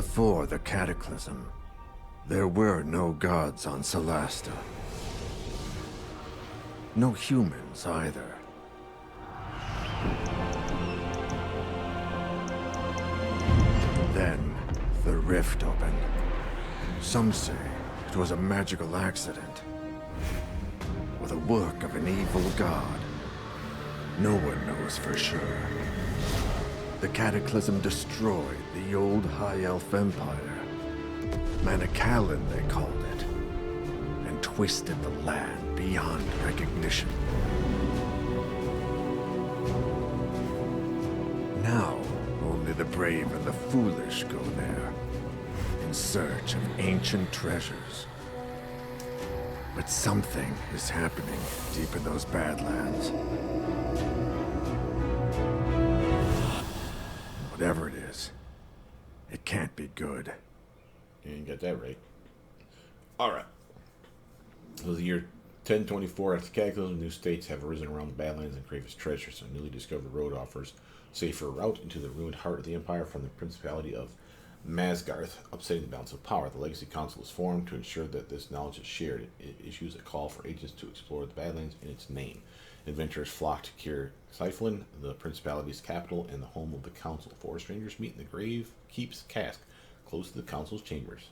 Before the Cataclysm, there were no gods on Solasta. No humans either. Then, the rift opened. Some say it was a magical accident, or the work of an evil god. No one knows for sure. The Cataclysm destroyed the old High Elf Empire. Palain, they called it, and twisted the land beyond recognition. Now, only the brave and the foolish go there, in search of ancient treasures. But something is happening deep in those Badlands. Whatever it is, it can't be good. You got that right. Alright. It was the year 1024 after the Cataclysm. New states have arisen around the Badlands and crave its treasures. A newly discovered road offers a safer route into the ruined heart of the Empire from the Principality of Masgarth, upsetting the balance of power. The Legacy Council is formed to ensure that this knowledge is shared. It issues a call for agents to explore the Badlands in its name. Adventurers flock to Kir Cyphlan, the Principality's capital and the home of the Council. Four strangers meet in the Grave Keep's Cask, close to the Council's chambers.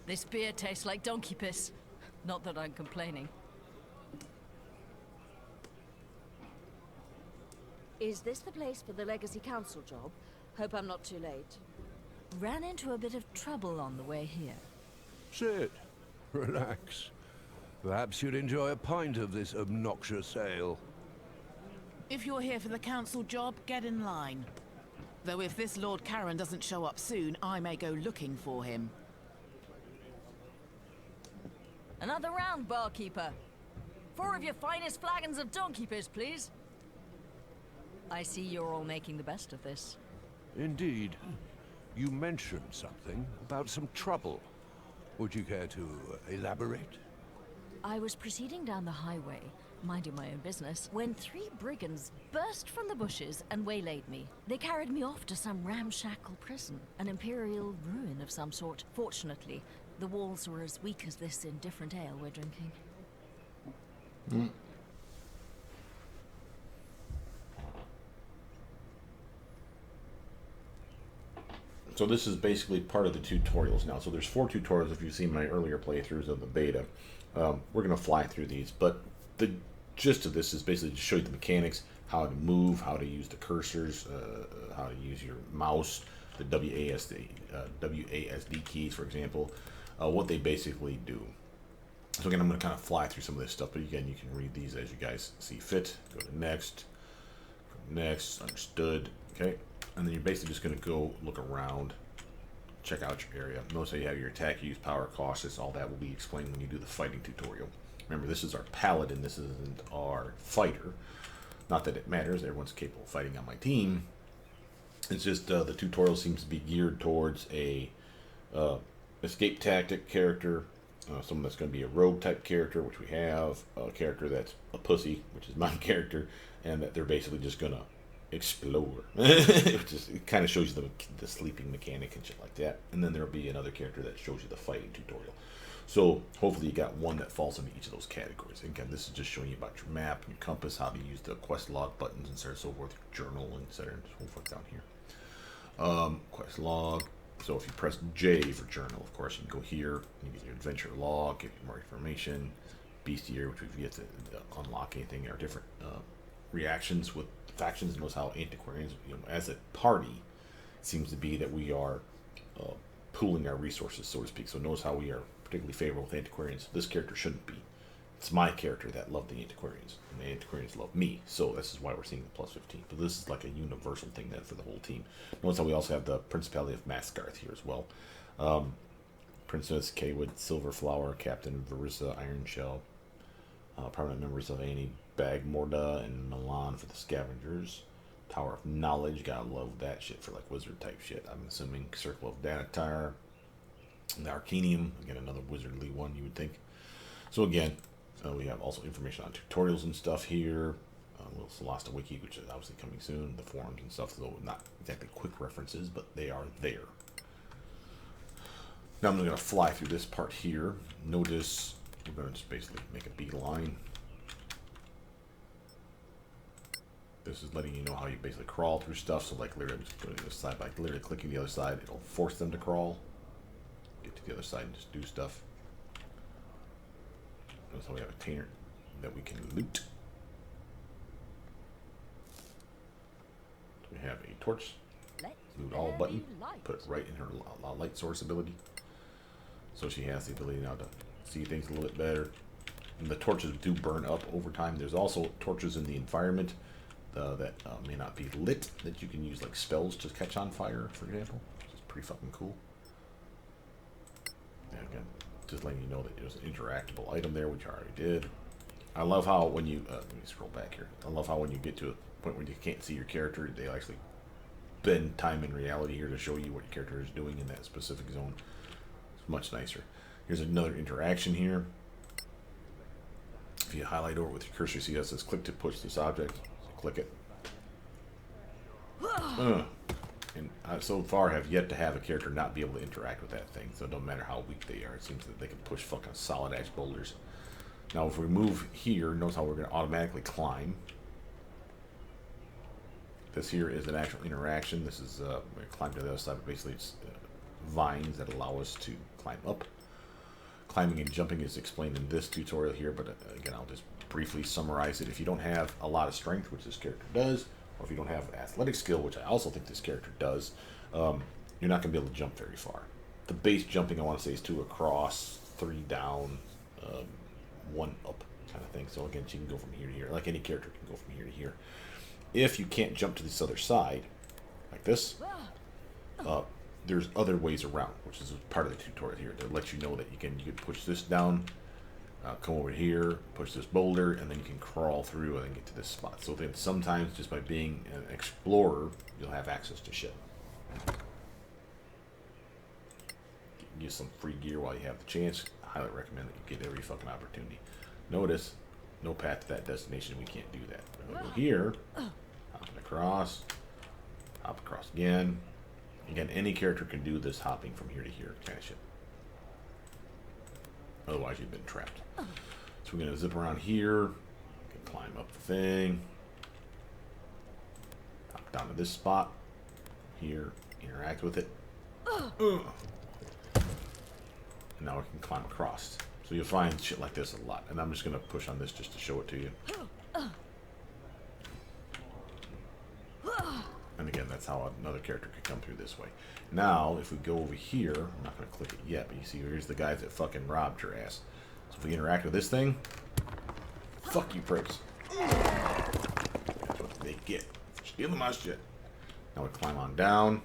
This beer tastes like donkey piss. Not that I'm complaining. Is this the place for the Legacy Council job? Hope I'm not too late. Ran into a bit of trouble on the way here. Sit. Relax. Perhaps you'd enjoy a pint of this obnoxious ale. If you're here for the council job, get in line. Though if this Lord Karen doesn't show up soon, I may go looking for him. Another round, barkeeper. 4 of your finest flagons of donkey piss, please. I see you're all making the best of this. Indeed. You mentioned something about some trouble. Would you care to elaborate? I was proceeding down the highway, minding my own business, when 3 brigands burst from the bushes and waylaid me. They carried me off to some ramshackle prison, an imperial ruin of some sort. Fortunately, the walls were as weak as this indifferent ale we're drinking. So this is basically part of the tutorials now. So there's 4 tutorials if you've seen my earlier playthroughs of the beta. We're going to fly through these, but the gist of this is basically to show you the mechanics, how to move, how to use the cursors, how to use your mouse, the WASD keys, for example, what they basically do. So again, I'm going to kind of fly through some of this stuff, but again, you can read these as you guys see fit. Go to next, understood, okay? And then you're basically just going to go look around, check out your area. Notice how you have your attack, use, power, cautious. All that will be explained when you do the fighting tutorial. Remember, this is our paladin. This isn't our fighter. Not that it matters. Everyone's capable of fighting on my team. It's just the tutorial seems to be geared towards a escape tactic character, someone that's going to be a rogue type character, which we have, a character that's a pussy, which is my character, and that they're basically just going to explore. It kind of shows you the sleeping mechanic and shit like that. And then there'll be another character that shows you the fighting tutorial. So hopefully you got one that falls into each of those categories. Again, this is just showing you about your map and your compass, how to use the quest log buttons and so forth, your journal and so forth down here. Quest log. So if you press J for journal, of course, you can go here, you get your adventure log, get more information, bestiary, which we've yet to unlock anything, or different reactions with factions. Knows how Antiquarians, as a party, it seems to be that we are pooling our resources, so to speak. So knows how we are particularly favorable with Antiquarians. This character shouldn't be. It's my character that loved the Antiquarians, and the Antiquarians love me. So this is why we're seeing the plus 15. But this is like a universal thing then for the whole team. Notice how we also have the Principality of Masgarth here as well. Princess Kaywood, Silverflower, Captain Verissa, Ironshell, permanent members of Annie Bagmorda and Milan for the Scavengers. Tower of Knowledge, gotta love that shit for like wizard type shit. I'm assuming Circle of Danatar. The Arcanium, again, another wizardly one, you would think. So again, we have also information on tutorials and stuff here. A little Solasta wiki, which is obviously coming soon. The forums and stuff, so not exactly quick references, but they are there. Now I'm going to fly through this part here. Notice we're going to just basically make a beeline. This is letting you know how you basically crawl through stuff. So like literally I'm just going to this side by literally clicking the other side. It'll force them to crawl. Get to the other side and just do stuff. Notice how we have a tainer that we can loot. So we have a torch. Loot all button. Put it right in her light source ability. So she has the ability now to see things a little bit better. And the torches do burn up over time. There's also torches in the environment that may not be lit, that you can use like spells to catch on fire, for example, which is pretty fucking cool. And again, just letting you know that there's an interactable item there, which I already did. I love how when you, let me scroll back here. I love how when you get to a point where you can't see your character, they actually bend time in reality here to show you what your character is doing in that specific zone. It's much nicer. Here's another interaction here. If you highlight over with your cursor, you see that says click to push this object. So click it. And I so far have yet to have a character not be able to interact with that thing. So no matter how weak they are, it seems that they can push fucking solid ash boulders. Now if we move here, notice how we're going to automatically climb. This here is an actual interaction. This is we're going to climb to the other side, but basically it's vines that allow us to climb up. Climbing and jumping is explained in this tutorial here, but again, I'll just briefly summarize it. If you don't have a lot of strength, which this character does, or if you don't have athletic skill, which I also think this character does, you're not going to be able to jump very far. The base jumping, I want to say, is 2 across, 3 down, 1 up kind of thing. So again, she can go from here to here. Like any character can go from here to here. If you can't jump to this other side, like this, there's other ways around, which is part of the tutorial here to let you know that you can push this down, come over here, push this boulder, and then you can crawl through and then get to this spot. So then sometimes just by being an explorer, you'll have access to shit. Get some free gear while you have the chance. I highly recommend that you get every fucking opportunity. Notice, no path to that destination. We can't do that. We're gonna go here, hopping across, hop across again. Again, any character can do this hopping from here to here kind of shit. Otherwise, you've been trapped. So we're going to zip around here. Can climb up the thing. Hop down to this spot. Here. Interact with it. And now we can climb across. So you'll find shit like this a lot. And I'm just going to push on this just to show it to you. And again, that's how another character could come through this way. Now, if we go over here, I'm not going to click it yet, but you see here's the guys that fucking robbed your ass. So if we interact with this thing, fuck you pricks. That's what they get for stealing my shit. Now we climb on down.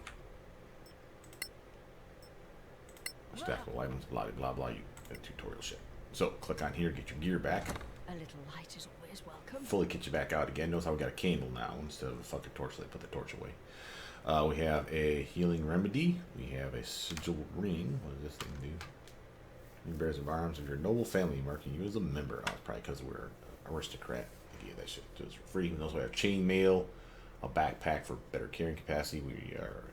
Stackable items, blah, blah, blah, you tutorial shit. So click on here, get your gear back. A little light is always welcome. Fully get you back out again. Notice how we got a candle now instead of a fucking torchlight. Put the torch away. We have a healing remedy. We have a sigil ring. What does this thing do? It bears the arms of your noble family, marking you as a member. Oh, it's probably because we're an aristocrat. I gave that shit to us for free. We also have chain mail, a backpack for better carrying capacity. We are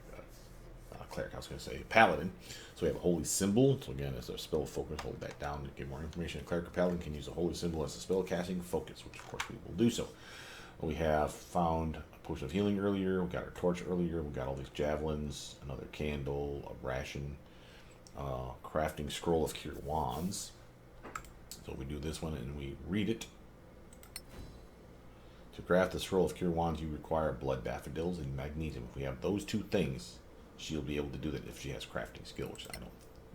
cleric, I was going to say paladin. So we have a holy symbol. So again, as a spell of focus, hold that down to get more information. A cleric or paladin can use a holy symbol as a spell casting focus, which of course we will do so. We have found a potion of healing earlier. We got our torch earlier. We got all these javelins, another candle, a ration, crafting scroll of cure wands. So we do this one and we read it. To craft the scroll of cure wands, you require blood daffodils and magnesium. If we have those two things, she'll be able to do that if she has crafting skill, which I don't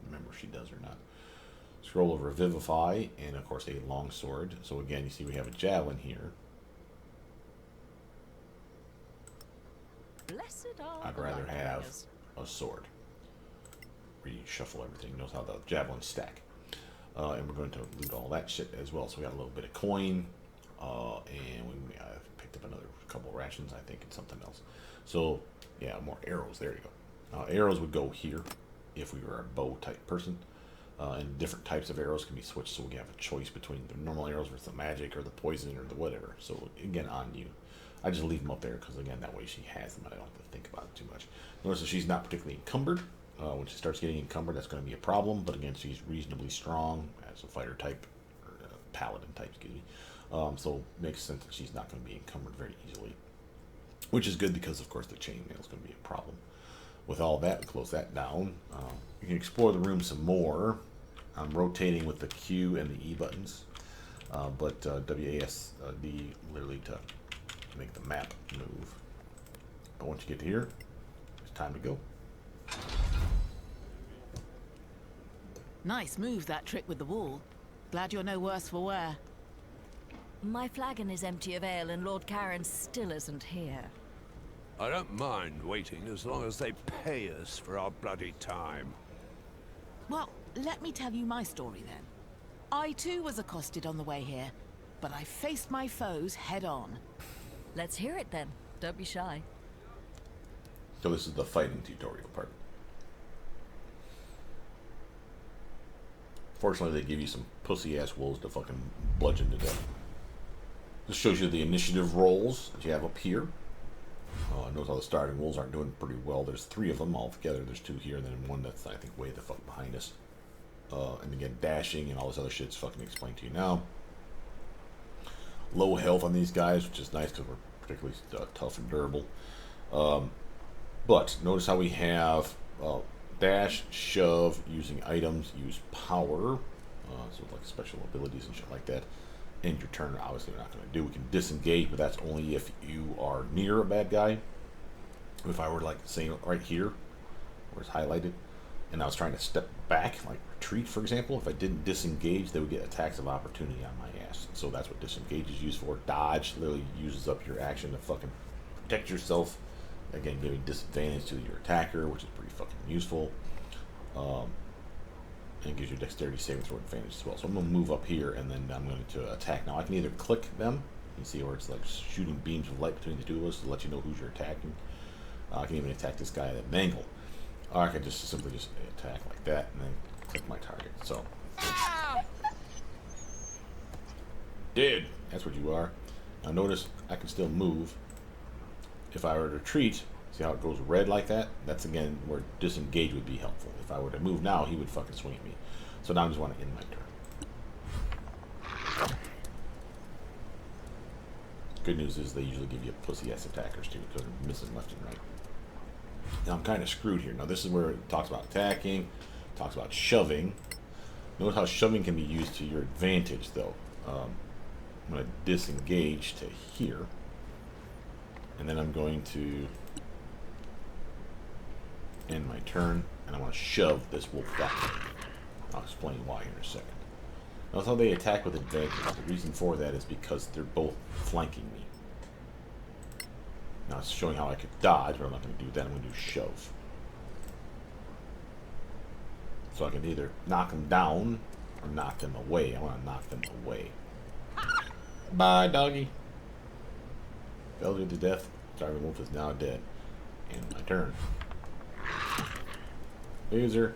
remember if she does or not. Scroll of Revivify, and of course a long sword. So again, you see we have a javelin here. Blessed are I'd the rather light have bringers. a sword. Where you shuffle everything. Notice how the javelins stack. And we're going to loot all that shit as well. So we got a little bit of coin. And we picked up another couple of rations, I think, and something else. So, yeah, more arrows. There you go. Arrows would go here. if we were a bow type person. And different types of arrows can be switched, so we have a choice between the normal arrows versus the magic or the poison or the whatever. So again, on you. I just leave them up there because again, that way she has them. I don't have to think about it too much. Notice that she's not particularly encumbered. When she starts getting encumbered, that's going to be a problem. But again, she's reasonably strong as a fighter type, or paladin type, excuse me. So it makes sense that she's not going to be encumbered very easily, which is good because, of course, the chainmail is going to be a problem. With all that, we close that down. You can explore the room some more. I'm rotating with the Q and the E buttons, but WASD literally to make the map move. But once you get to here, it's time to go. Nice move, that trick with the wall. Glad you're no worse for wear. My flagon is empty of ale and Lord Karen still isn't here. I don't mind waiting as long as they pay us for our bloody time. Well, let me tell you my story then. I too was accosted on the way here, but I faced my foes head on. Let's hear it then. Don't be shy. So this is the fighting tutorial part. Fortunately, they give you some pussy-ass wolves to fucking bludgeon to death. This shows you the initiative rolls that you have up here. Notice how the starting wolves aren't doing pretty well. There's 3 of them all together. There's 2 here, and then one that's, I think, way the fuck behind us. And again, dashing and all this other shit's fucking explained to you now. Low health on these guys, which is nice because we're particularly tough and durable. But notice how we have dash, shove, using items, use power, so like special abilities and shit like that. End your turn, obviously we're not going to do. We can disengage, but that's only if you are near a bad guy. If I were like saying right here, where it's highlighted, and I was trying to step back, like retreat, for example, if I didn't disengage, they would get attacks of opportunity on my ass. So that's what disengage is used for. Dodge literally uses up your action to fucking protect yourself. Again, giving disadvantage to your attacker, which is pretty fucking useful. And gives you dexterity saving throw advantage as well. So I'm going to move up here, and then I'm going to attack. Now I can either click them. You can see where it's like shooting beams of light between the two of us to let you know who you're attacking. I can even attack this guy at an angle. Or I can just simply just attack like that, and then click my target. So, dead. That's what you are. Now notice I can still move. If I were to retreat, see how it goes red like that? That's again where disengage would be helpful. If I were to move now, he would fucking swing at me. So now I just want to end my turn. Good news is they usually give you pussy-ass attackers too, because they're missing left and right. Now I'm kind of screwed here. Now this is where it talks about attacking, talks about shoving. Notice how shoving can be used to your advantage though. I'm going to disengage to here. And then I'm going to end my turn, and I want to shove this wolf back. I'll explain why here in a second. Notice how they attack with advantage. The reason for that is because they're both flanking me. Now it's showing how I could dodge, but I'm not going to do that. I'm going to do shove. So I can either knock them down or knock them away. I want to knock them away. Bye, doggy. Felled you to death. Sorry, wolf is now dead. And my turn. Loser.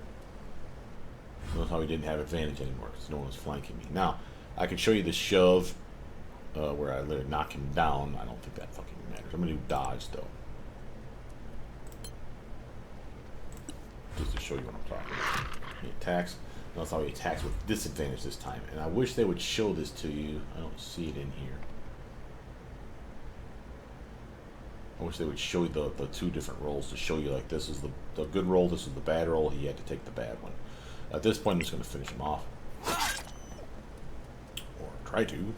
Notice how he didn't have advantage anymore because no one was flanking me. Now, I can show you the shove where I literally knock him down. I don't think that fucking matters. I'm going to do dodge though. Just to show you what I'm talking about. He attacks. Notice how he attacks with disadvantage this time. And I wish they would show this to you. I don't see it in here. I wish they would show you the 2 different rolls to show you like this is the good roll, this is the bad roll. He had to take the bad one. At this point, I'm just going to finish him off. Or try to.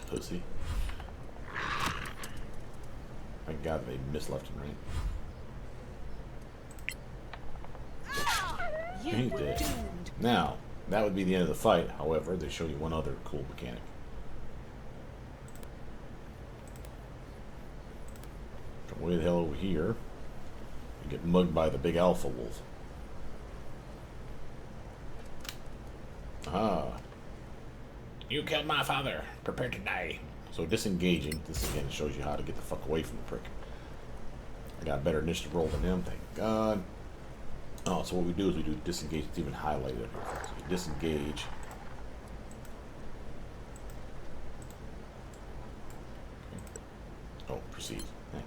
Pussy. Thank God they missed left and right. He's dead. Now, that would be the end of the fight. However, they show you one other cool mechanic. Come way the hell over here. You get mugged by the big alpha wolf. Ah. You killed my father. Prepare to die. So disengaging. This again shows you how to get the fuck away from the prick. I got a better initiative roll than him, thank God. Oh, so what we do is we do disengage. It's even highlighted. So we disengage. Oh, proceed.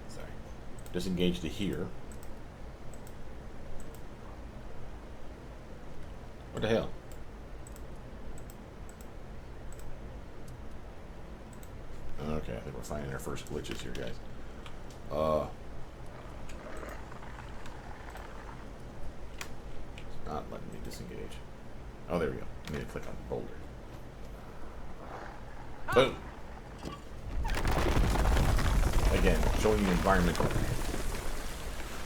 Sorry. Disengage to here. What the hell? Okay, I think we're finding our first glitches here, guys. It's not letting me disengage. Oh, there we go. I need to click on boulder. Boom! Again, showing you environmental.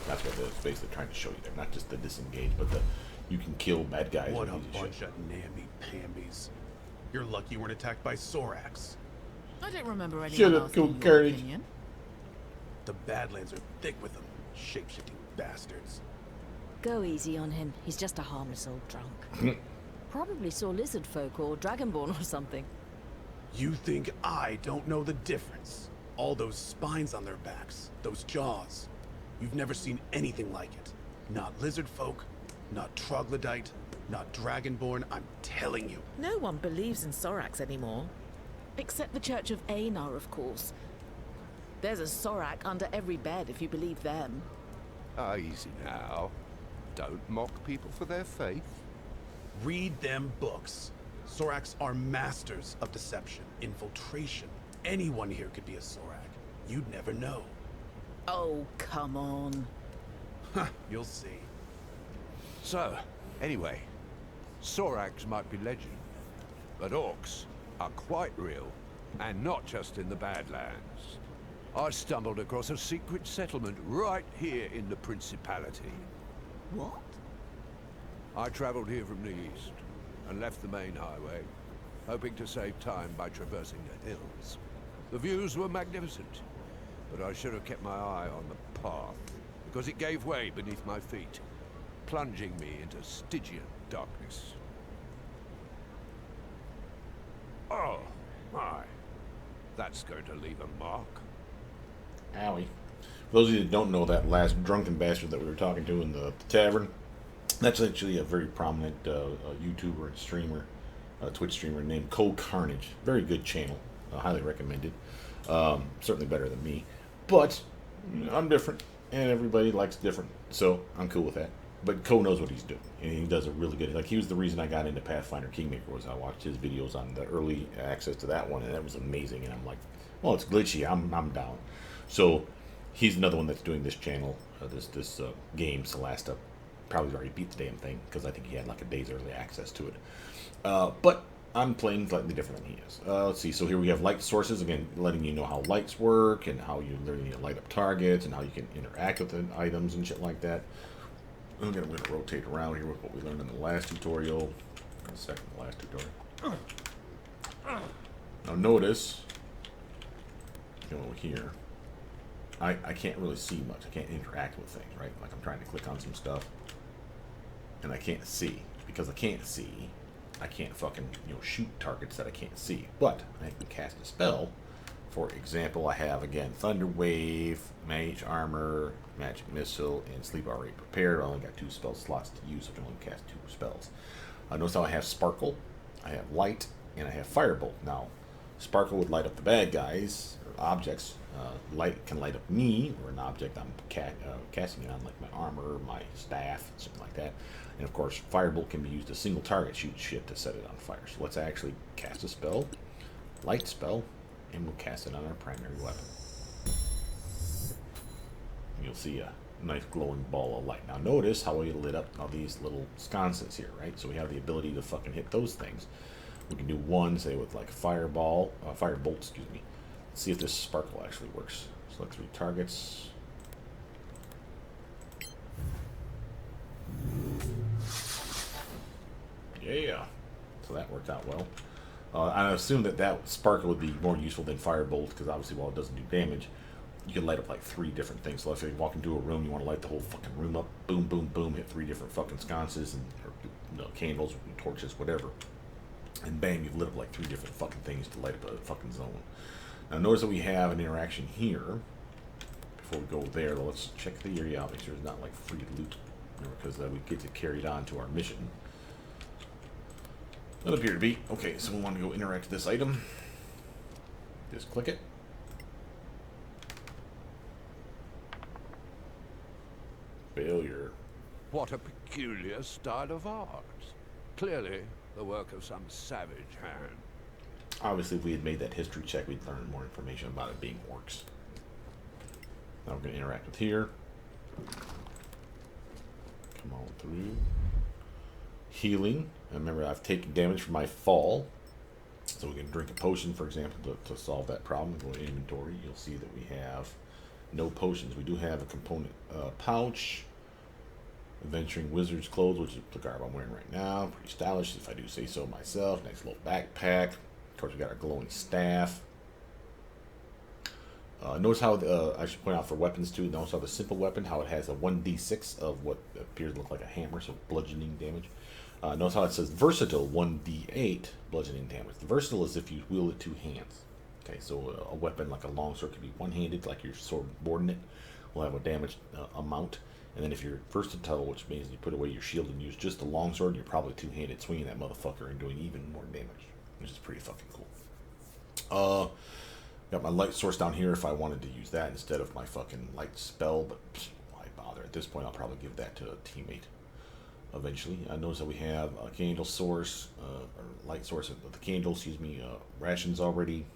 That's what it's basically trying to show you there. Not just the disengage, but the you can kill bad guys. What a with easy bunch shit. of namby-pambies. You're lucky you weren't attacked by Sorax. I don't remember anyone Shut up, asking go your Carnage. opinion. The Badlands are thick with them, shape-shifting bastards. Go easy on him. He's just a harmless old drunk. Probably saw lizard folk or dragonborn or something. You think I don't know the difference? All those spines on their backs, those jaws. You've never seen anything like it. Not lizard folk, not troglodyte, not dragonborn, I'm telling you. No one believes in Sorax anymore. Except the Church of Einar, of course. There's a Sorak under every bed if you believe them. Ah, easy now. Don't mock people for their faith. Read them books. Sorax are masters of deception, infiltration. Anyone here could be a Sorak. You'd never know. Oh, come on. Huh, you'll see. So, anyway, Sorax might be legend, but orcs are quite real, and not just in the Badlands. I stumbled across a secret settlement right here in the Principality. What? I traveled here from the east, and left the main highway, hoping to save time by traversing the hills. The views were magnificent, but I should have kept my eye on the path, because it gave way beneath my feet, plunging me into Stygian darkness. Oh, my. That's going to leave a mark. Owie. For those of you that don't know, that last drunken bastard that we were talking to in the tavern, that's actually a very prominent YouTuber and streamer, Twitch streamer named Carnage. Very good channel. Highly recommended. Certainly better than me. But I'm different, and everybody likes different. So I'm cool with that. But knows what he's doing, and he does a really good. Like, he was the reason I got into Pathfinder Kingmaker, was I watched his videos on the early access to that one, and that was amazing. And I'm like, well, it's glitchy. I'm down. So he's another one that's doing this channel, this game, Solasta. Probably already beat the damn thing, because I think he had like a day's early access to it. But I'm playing slightly different than he is. Let's see. So here we have light sources, again, letting you know how lights work and how you literally need to light up targets and how you can interact with the items and shit like that. I'm going to rotate around here with what we learned in the last tutorial. Second to last tutorial. Now notice, over here, I can't really see much. I can't interact with things, right? Like, I'm trying to click on some stuff, and I can't see. Because I can't see, I can't fucking, shoot targets that I can't see. But I can cast a spell. For example, I have, again, Thunder Wave, Mage Armor, Magic Missile, and Sleep already prepared. I only got 2 spell slots to use, so I can only cast 2 spells. Notice how I have Sparkle, I have Light, and I have Firebolt. Now, Sparkle would light up the bad guys, or objects. Light can light up me, or an object I'm casting it on, like my armor, my staff, something like that. And of course, Firebolt can be used a single target, shoot shit to set it on fire. So let's actually cast a spell, light spell, and we'll cast it on our primary weapon. And you'll see a nice glowing ball of light. Now notice how we lit up all these little sconces here, right? So we have the ability to fucking hit those things. We can do one, say, with like firebolt, excuse me. Let's see if this sparkle actually works. Select 3 targets. Yeah. So that worked out well. I assume that sparkle would be more useful than firebolt, because obviously while it doesn't do damage, you can light up like 3 different things. So if you walk into a room, you want to light the whole fucking room up, boom, boom, boom, hit 3 different fucking sconces and candles, torches, whatever, and bang, you've lit up like 3 different fucking things to light up a fucking zone. Now notice that we have an interaction here. Before we go there, let's check the area out, make sure there's not like free loot because we get it carried on to our mission. Doesn't appear to be. Okay, so we want to go interact with this item. Just click it. Failure. What a peculiar style of art. Clearly, the work of some savage hand. Obviously, if we had made that history check, we'd learn more information about it being orcs. Now we're going to interact with here. Come on through. Healing. And remember, I've taken damage from my fall. So we can drink a potion, for example, to solve that problem. Go to inventory. You'll see that we have no potions. We do have a component pouch. Adventuring Wizard's clothes, which is the garb I'm wearing right now. Pretty stylish, if I do say so myself. Nice little backpack. Of course, we got our glowing staff. Notice how, I should point out for weapons too, notice how the simple weapon, how it has a 1d6 of what appears to look like a hammer, so bludgeoning damage. Notice how it says versatile, 1d8 bludgeoning damage. The versatile is if you wield it two hands. Okay, so a weapon like a longsword can be one-handed, like your sword subordinate, will have a damage amount. And then if you're versatile, which means you put away your shield and use just the longsword, you're probably two-handed swinging that motherfucker and doing even more damage, which is pretty fucking cool. Got my light source down here if I wanted to use that instead of my fucking light spell, but why bother? At this point, I'll probably give that to a teammate eventually. Notice that we have a candle source, or light source of the candle, rations already,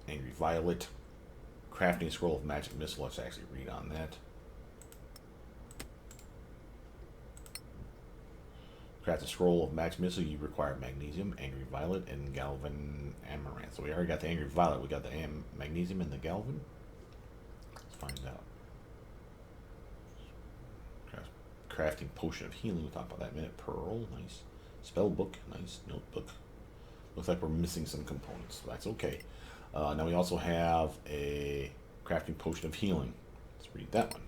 Angry Violet, crafting scroll of magic missile. Let's actually read on that. Craft a scroll of magic missile. You require magnesium, Angry Violet, and Galvan Amaranth. So we already got the Angry Violet. We got the magnesium and the Galvan. Let's find out. Crafting potion of healing. We'll talk about that in a minute. Pearl, nice. Spell book, nice. Notebook. Looks like we're missing some components. So that's okay. Now we also have a crafting potion of healing. Let's read that one.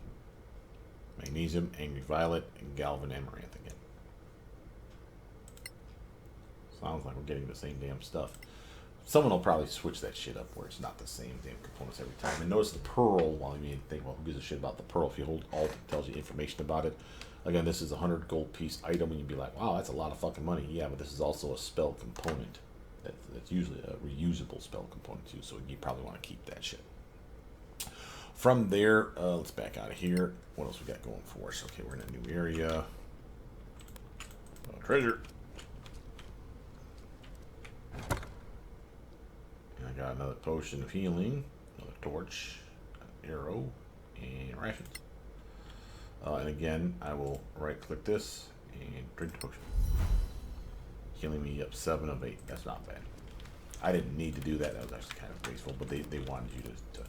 Magnesium, Angry Violet, and Galvan Amaranth again. Sounds like we're getting the same damn stuff. Someone will probably switch that shit up where it's not the same damn components every time. And notice the pearl, while you may think, well, who gives a shit about the pearl? If you hold Alt, it tells you information about it. Again, this is a 100 gold piece item, and you'd be like, wow, that's a lot of fucking money. Yeah, but this is also a spell component. That's usually a reusable spell component too, so you probably want to keep that shit. From there, let's back out of here. What else we got going for us? Okay, we're in a new area. Treasure. I got another potion of healing, another torch, an arrow, and rations. And again, I will right click this and drink the potion. Healing me up 7 of 8. That's not bad. I didn't need to do that. That was actually kind of graceful, but they wanted you to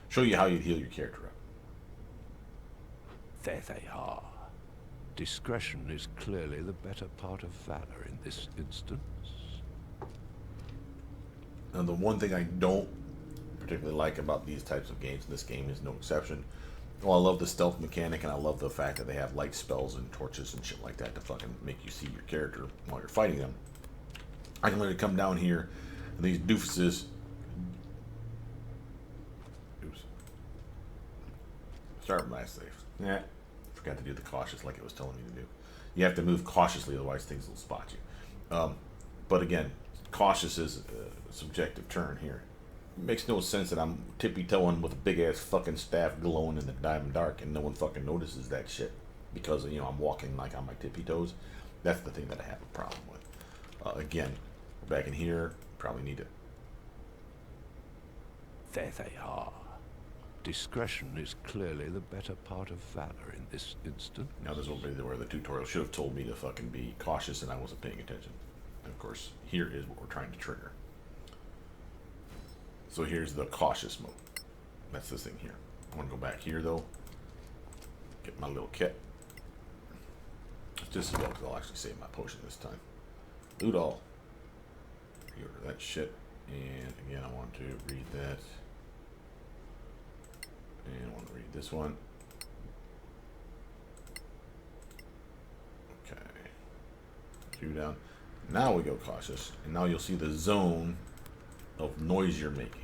show you how you heal your character up. There they are. Discretion is clearly the better part of valor in this instance. Now, the one thing I don't particularly like about these types of games, and this game is no exception, well, I love the stealth mechanic, and I love the fact that they have light spells and torches and shit like that to fucking make you see your character while you're fighting them. I can literally come down here, and these doofuses... Oops. Start my save. Nah, forgot to do the cautious like it was telling me to do. You have to move cautiously, otherwise things will spot you. But again, cautious is a subjective term here. It makes no sense that I'm tippy-toeing with a big-ass fucking staff glowing in the diamond dark and no one fucking notices that shit because, you know, I'm walking like on my tippy-toes. That's the thing that I have a problem with. Again, back in here, probably need to... There they are. Discretion is clearly the better part of valor in this instance. Now this will be where the tutorial should have told me to fucking be cautious and I wasn't paying attention. And of course, here is what we're trying to trigger. So here's the cautious mode. That's this thing here. I want to go back here though. Get my little kit. Just as well because I'll actually save my potion this time. Loot all. Reorder that shit. And again, I want to read that. And I want to read this one. Okay. 2 down. Now we go cautious. And now you'll see the zone of noise you're making.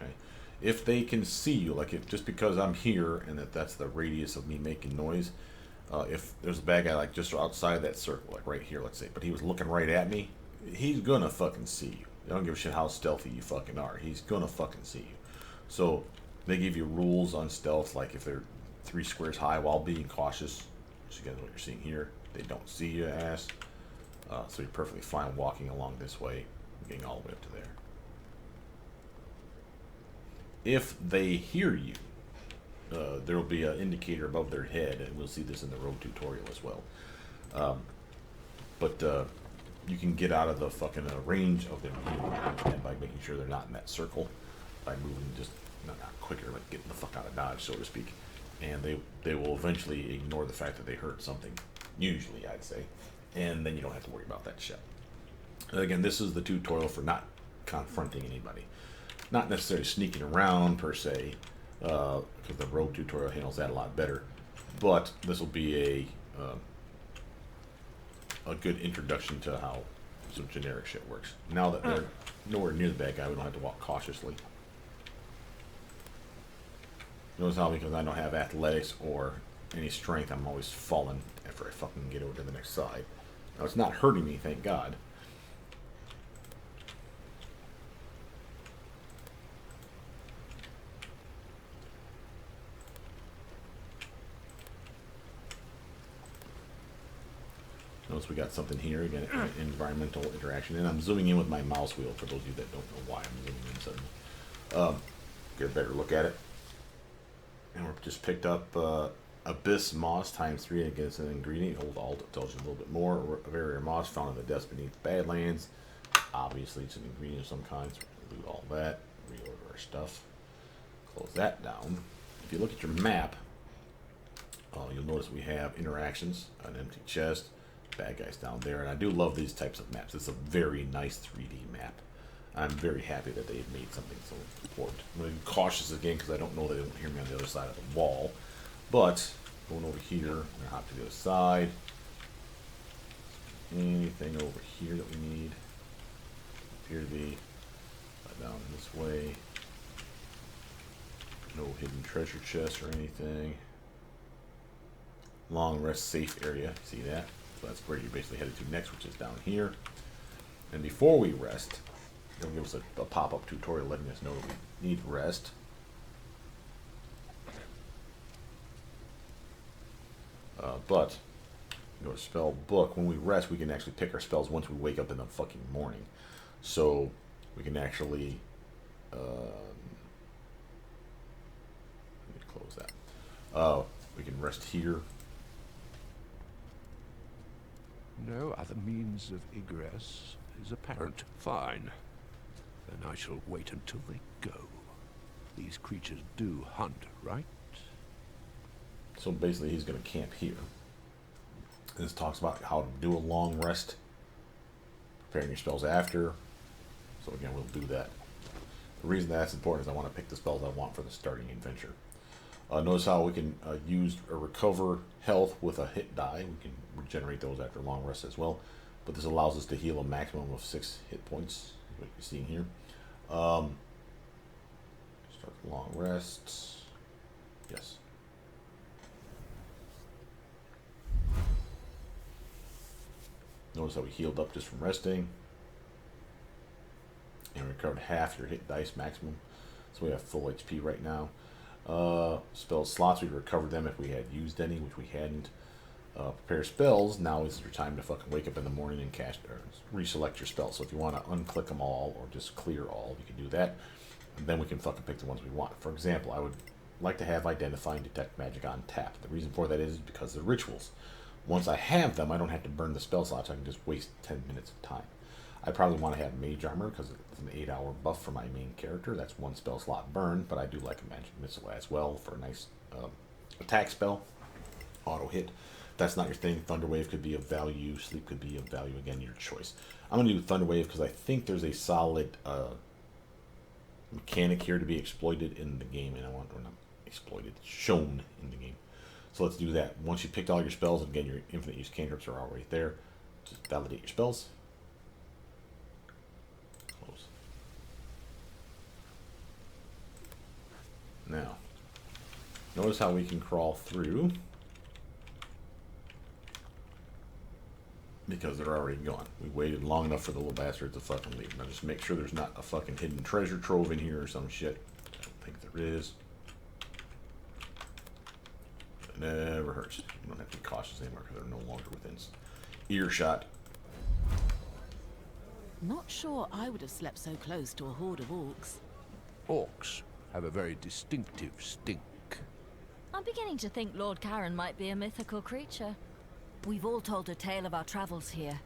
Okay. If they can see you, like if just because I'm here and that's the radius of me making noise, If there's a bad guy like just outside that circle, like right here, let's say, but he was looking right at me, he's gonna fucking see you. They don't give a shit how stealthy you fucking are. He's gonna fucking see you. So they give you rules on stealth, like if they're 3 squares high while being cautious, which again is what you're seeing here. They don't see your ass. So you're perfectly fine walking along this way, getting all the way up to there. If they hear you, there will be an indicator above their head, and we'll see this in the road tutorial as well. But you can get out of the fucking range of their view by making sure they're not in that circle, by moving just not quicker, like getting the fuck out of dodge, so to speak. And they will eventually ignore the fact that they heard something, usually I'd say, and then you don't have to worry about that shit. Again, this is the tutorial for not confronting anybody, not necessarily sneaking around per se, because the road tutorial handles that a lot better. But this will be a good introduction to how some generic shit works. Now that they're nowhere near the bad guy, we don't have to walk cautiously. Notice how, because I don't have athletics or any strength, I'm always falling after I fucking get over to the next side. Now it's not hurting me, thank God. Notice we got something here, again, environmental interaction, and I'm zooming in with my mouse wheel for those of you that don't know why I'm zooming in suddenly. Get a better look at it. And we've just picked up Abyss Moss ×3 against an ingredient. Hold Alt, it tells you a little bit more. A rare moss found in the depths beneath Badlands. Obviously, it's an ingredient of some kind, so we'll loot all that. Reorder our stuff. Close that down. If you look at your map, you'll notice we have interactions, an empty chest, bad guys down there. And I do love these types of maps. It's a very nice 3D map. I'm very happy that they've made something so important. I'm going to be cautious again because I don't know they don't hear me on the other side of the wall. But going over here, I'm going to hop to the other side. Anything over here that we need? Appear to be down this way. No hidden treasure chest or anything. Long rest safe area. See that? So that's where you're basically headed to next, which is down here. And before we rest, it'll give us a pop-up tutorial letting us know that we need rest. But go to spell book. When we rest, we can actually pick our spells once we wake up in the fucking morning. So we can actually let me close that. We can rest here. No other means of egress is apparent. Fine. Then I shall wait until they go. These creatures do hunt, right? So basically he's going to camp here. This talks about how to do a long rest, preparing your spells after. So again, we'll do that. The reason that's important is I want to pick the spells I want for the starting adventure. Notice how we can use or recover health with a hit die. We can regenerate those after a long rest as well. But this allows us to heal a maximum of 6 hit points, what you're seeing here. Start the long rest. Yes. Notice how we healed up just from resting. And recovered half your hit dice maximum. So we have full HP right now. Spell slots, we recovered them if we had used any, which we hadn't. Prepare spells, now is your time to fucking wake up in the morning and cast or reselect your spells. So if you want to unclick them all or just clear all, you can do that. And then we can fucking pick the ones we want. For example, I would like to have Identify and Detect Magic on tap. The reason for that is because of rituals. Once I have them, I don't have to burn the spell slots. I can just waste 10 minutes of time. I probably want to have Mage Armor because it's an 8-hour buff for my main character. That's 1 spell slot burned, but I do like a Magic Missile as well for a nice attack spell. Auto hit. If that's not your thing, Thunderwave could be of value. Sleep could be of value. Again, your choice. I'm going to do Thunderwave because I think there's a solid mechanic here to be exploited in the game. And I want, or not exploited, shown in the game. So let's do that. Once you picked all your spells, and again, your infinite use cantrips are all right there. Just validate your spells. Close. Now, notice how we can crawl through because they're already gone. We waited long enough for the little bastards to fucking leave. Now just make sure there's not a fucking hidden treasure trove in here or some shit. I don't think there is. It never hurts. You don't have to be cautious anymore because they're no longer within earshot. Not sure I would have slept so close to a horde of orcs. Orcs have a very distinctive stink. I'm beginning to think Lord Karen might be a mythical creature. We've all told a tale of our travels here.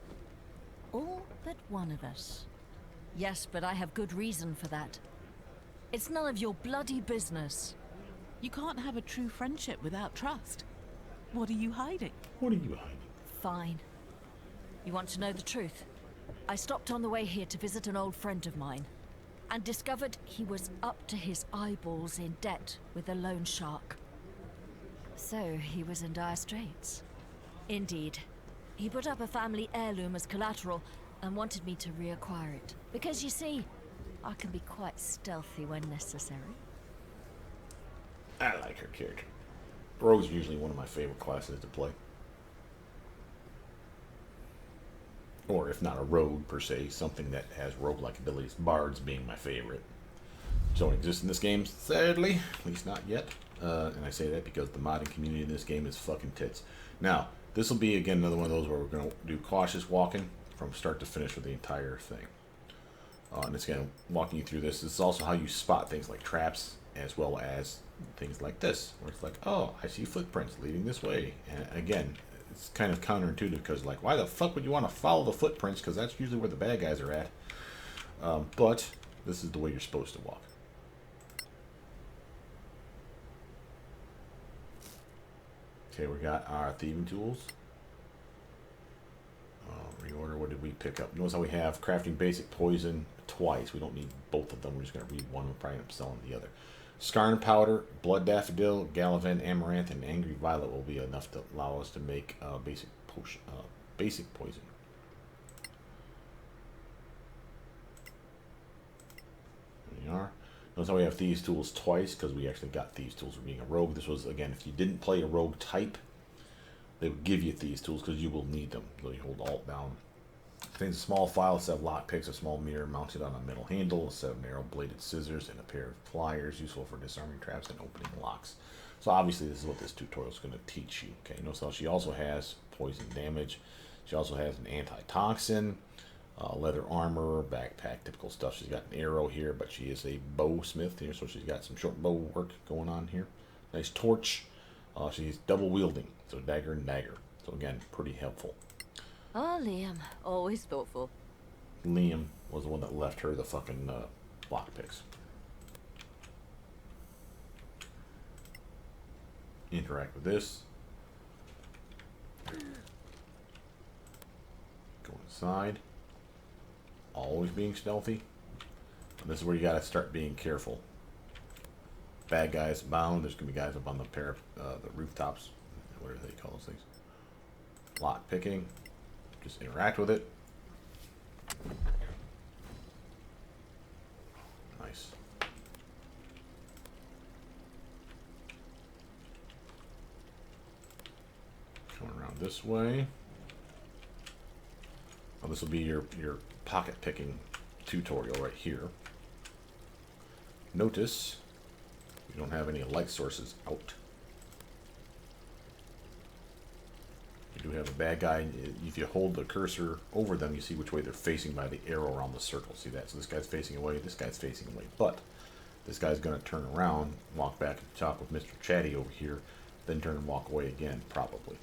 All but one of us. Yes, but I have good reason for that. It's none of your bloody business. You can't have a true friendship without trust. What are you hiding? What are you hiding? Fine. You want to know the truth? I stopped on the way here to visit an old friend of mine, and discovered he was up to his eyeballs in debt with a loan shark. So he was in dire straits. Indeed. He put up a family heirloom as collateral and wanted me to reacquire it. Because you see, I can be quite stealthy when necessary. I like her character. Rogue's usually one of my favorite classes to play. Or if not a rogue per se, something that has rogue-like abilities. Bards being my favorite. Don't exist in this game, sadly. At least not yet. And I say that because the modding community in this game is fucking tits. Now, this will be, again, another one of those where we're going to do cautious walking from start to finish with the entire thing. And it's going to walking you through this. This is also how you spot things like traps, as well as things like this, where it's like, oh, I see footprints leading this way. And again, it's kind of counterintuitive because, like, why the fuck would you want to follow the footprints? Because that's usually where the bad guys are at. But this is the way you're supposed to walk. Okay, we got our thieving tools. Reorder, what did we pick up? Notice how we have crafting basic poison twice. We don't need both of them. We're just going to read one. We'll probably end up selling the other. Scarn powder, blood daffodil, Gallivant, amaranth, and angry violet will be enough to allow us to make basic potion, basic poison. There we are. Notice how we have thieves tools twice because we actually got thieves tools for being a rogue. This was, again, if you didn't play a rogue type, they would give you thieves tools because you will need them. So you hold Alt down. Contains a small file, a set of lockpicks, a small mirror mounted on a metal handle, a set of narrow-bladed scissors, and a pair of pliers useful for disarming traps and opening locks. So obviously this is what this tutorial is going to teach you. Okay, notice how she also has poison damage. She also has an antitoxin, leather armor, backpack, typical stuff. She's got an arrow here, but she is a bowsmith here, so she's got some short bow work going on here. Nice torch. She's double wielding, so dagger and dagger. So again, pretty helpful. Oh, Liam, always thoughtful. Liam was the one that left her the fucking lockpicks. Interact with this. Go inside. Always being stealthy. And this is where you gotta start being careful. Bad guys abound. There's gonna be guys up on the the rooftops. What do they call those things? Lock picking. Just interact with it. Nice. Coming around this way. Oh, this will be your pocket picking tutorial right here. Notice we don't have any light sources out. You do have a bad guy. If you hold the cursor over them, you see which way they're facing by the arrow around the circle. See that? So this guy's facing away, this guy's facing away. But this guy's going to turn around, walk back and talk with Mr. Chatty over here, then turn and walk away again, probably.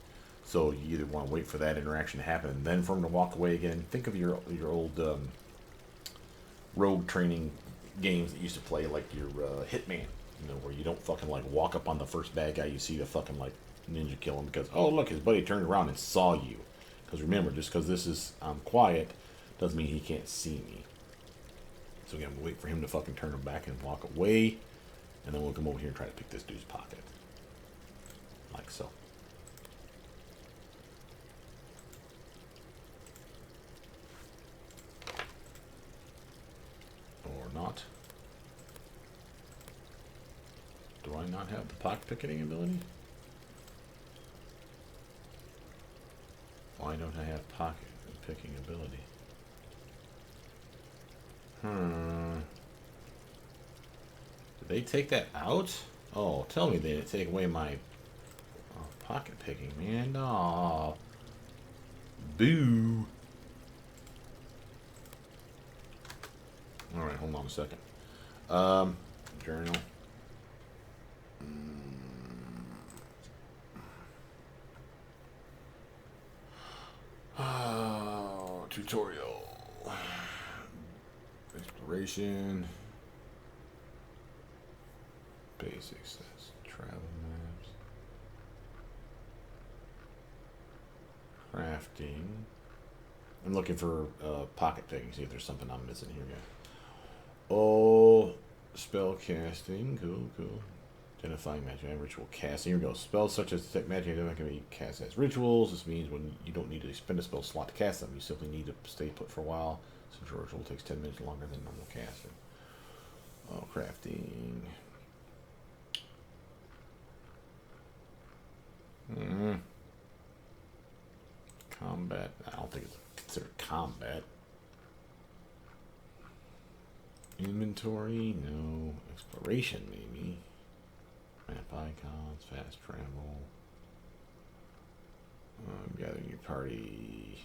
So you either want to wait for that interaction to happen and then for him to walk away again. Think of your old rogue training games that you used to play, like your Hitman, you know, where you don't fucking like walk up on the first bad guy you see to fucking like ninja kill him because, oh look, his buddy turned around and saw you. Because remember, just because this is quiet doesn't mean he can't see me. So again, we'll wait for him to fucking turn him back and walk away, and then we'll come over here and try to pick this dude's pocket. Like so. Or not. Do I not have the pocket picking ability? Why don't I have pocket? picking ability. Did they take that out? Oh, tell me they didn't take away my pocket picking, man. Aw. Boo. Alright, hold on a second. Journal. Tutorial. Exploration. Basics. That's travel maps. Crafting. I'm looking for pocket picking. See if there's something I'm missing here yet. Oh, spell casting. Cool. Identifying magic and ritual casting. Here we go. Spells such as detect magic can be cast as rituals. This means when you don't need to spend a spell slot to cast them, you simply need to stay put for a while. Since your ritual takes 10 minutes longer than normal casting. Oh, crafting. Combat. I don't think it's considered combat. Inventory. No. Exploration, maybe. Map icons, fast travel. Gathering your party.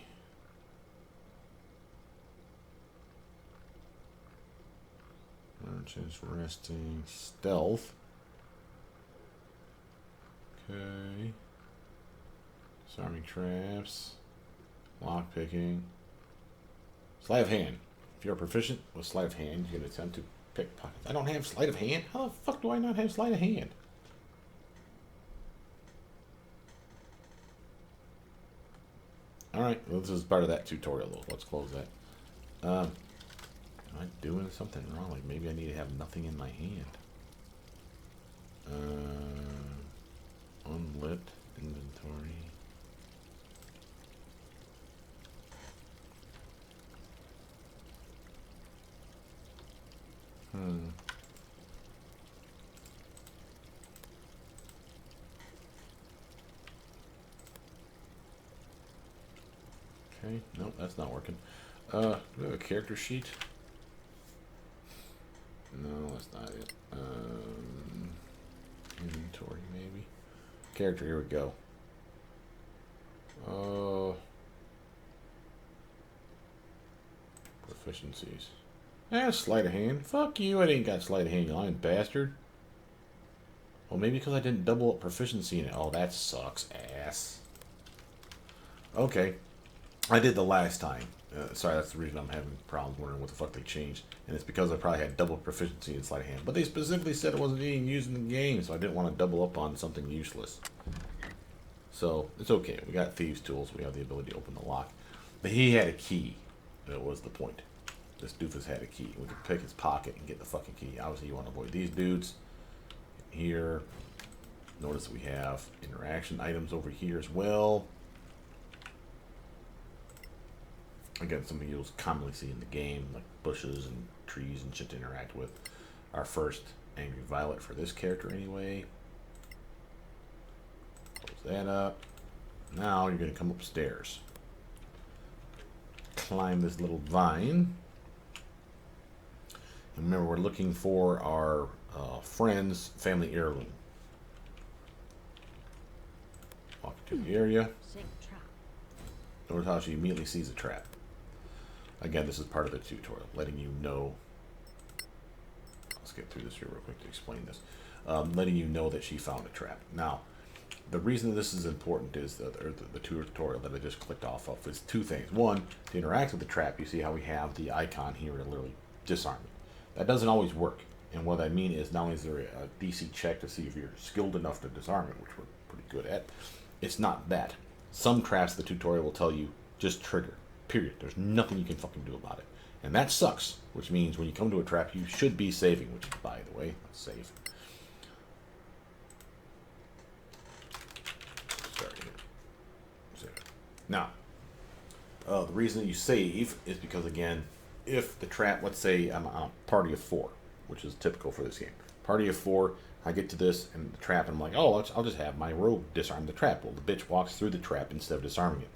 Merchants, resting, stealth. Okay. Disarming traps. Lock picking. Sleight of hand. If you're proficient with sleight of hand, you can attempt to pick pockets. I don't have sleight of hand? How the fuck do I not have sleight of hand? Alright, well, this is part of that tutorial though. Let's close that. Am I doing something wrong? Like maybe I need to have nothing in my hand. Unlit inventory. Okay, nope, that's not working. Do we have a character sheet? No, that's not it. Inventory, maybe. Character, here we go. Proficiencies. Sleight of hand. Fuck you, I ain't got sleight of hand, you lying bastard. Well, maybe because I didn't double up proficiency in it. Oh, that sucks ass. Okay. I did the last time. Sorry, that's the reason I'm having problems wondering what the fuck they changed. And it's because I probably had double proficiency in sleight of hand. But they specifically said it wasn't being used in the game, so I didn't want to double up on something useless. So, it's okay. We got thieves' tools. We have the ability to open the lock. But he had a key. That was the point. This doofus had a key. We could pick his pocket and get the fucking key. Obviously, you want to avoid these dudes. Here. Notice we have interaction items over here as well. Again, something you'll commonly see in the game, like bushes and trees and shit to interact with. Our first Angry Violet for this character anyway. Close that up. Now you're going to come upstairs. Climb this little vine. And remember, we're looking for our friend's family heirloom. Walk to the area. Notice how she immediately sees a trap. Again, this is part of the tutorial, letting you know. Let's get through this here real quick to explain this. Letting you know that she found a trap. Now, the reason this is important is the tutorial that I just clicked off of is two things. One, to interact with the trap, you see how we have the icon here to literally disarm it. That doesn't always work. And what I mean is, not only is there a DC check to see if you're skilled enough to disarm it, which we're pretty good at, it's not that. Some traps the tutorial will tell you just trigger. Period. There's nothing you can fucking do about it. And that sucks, which means when you come to a trap, you should be saving, which, by the way, let's save. Start here. Save. Now, the reason that you save is because, again, if the trap, let's say I'm on a party of 4, which is typical for this game. Party of 4, I get to this and the trap, and I'm like, oh, I'll just have my rogue disarm the trap. Well, the bitch walks through the trap instead of disarming it.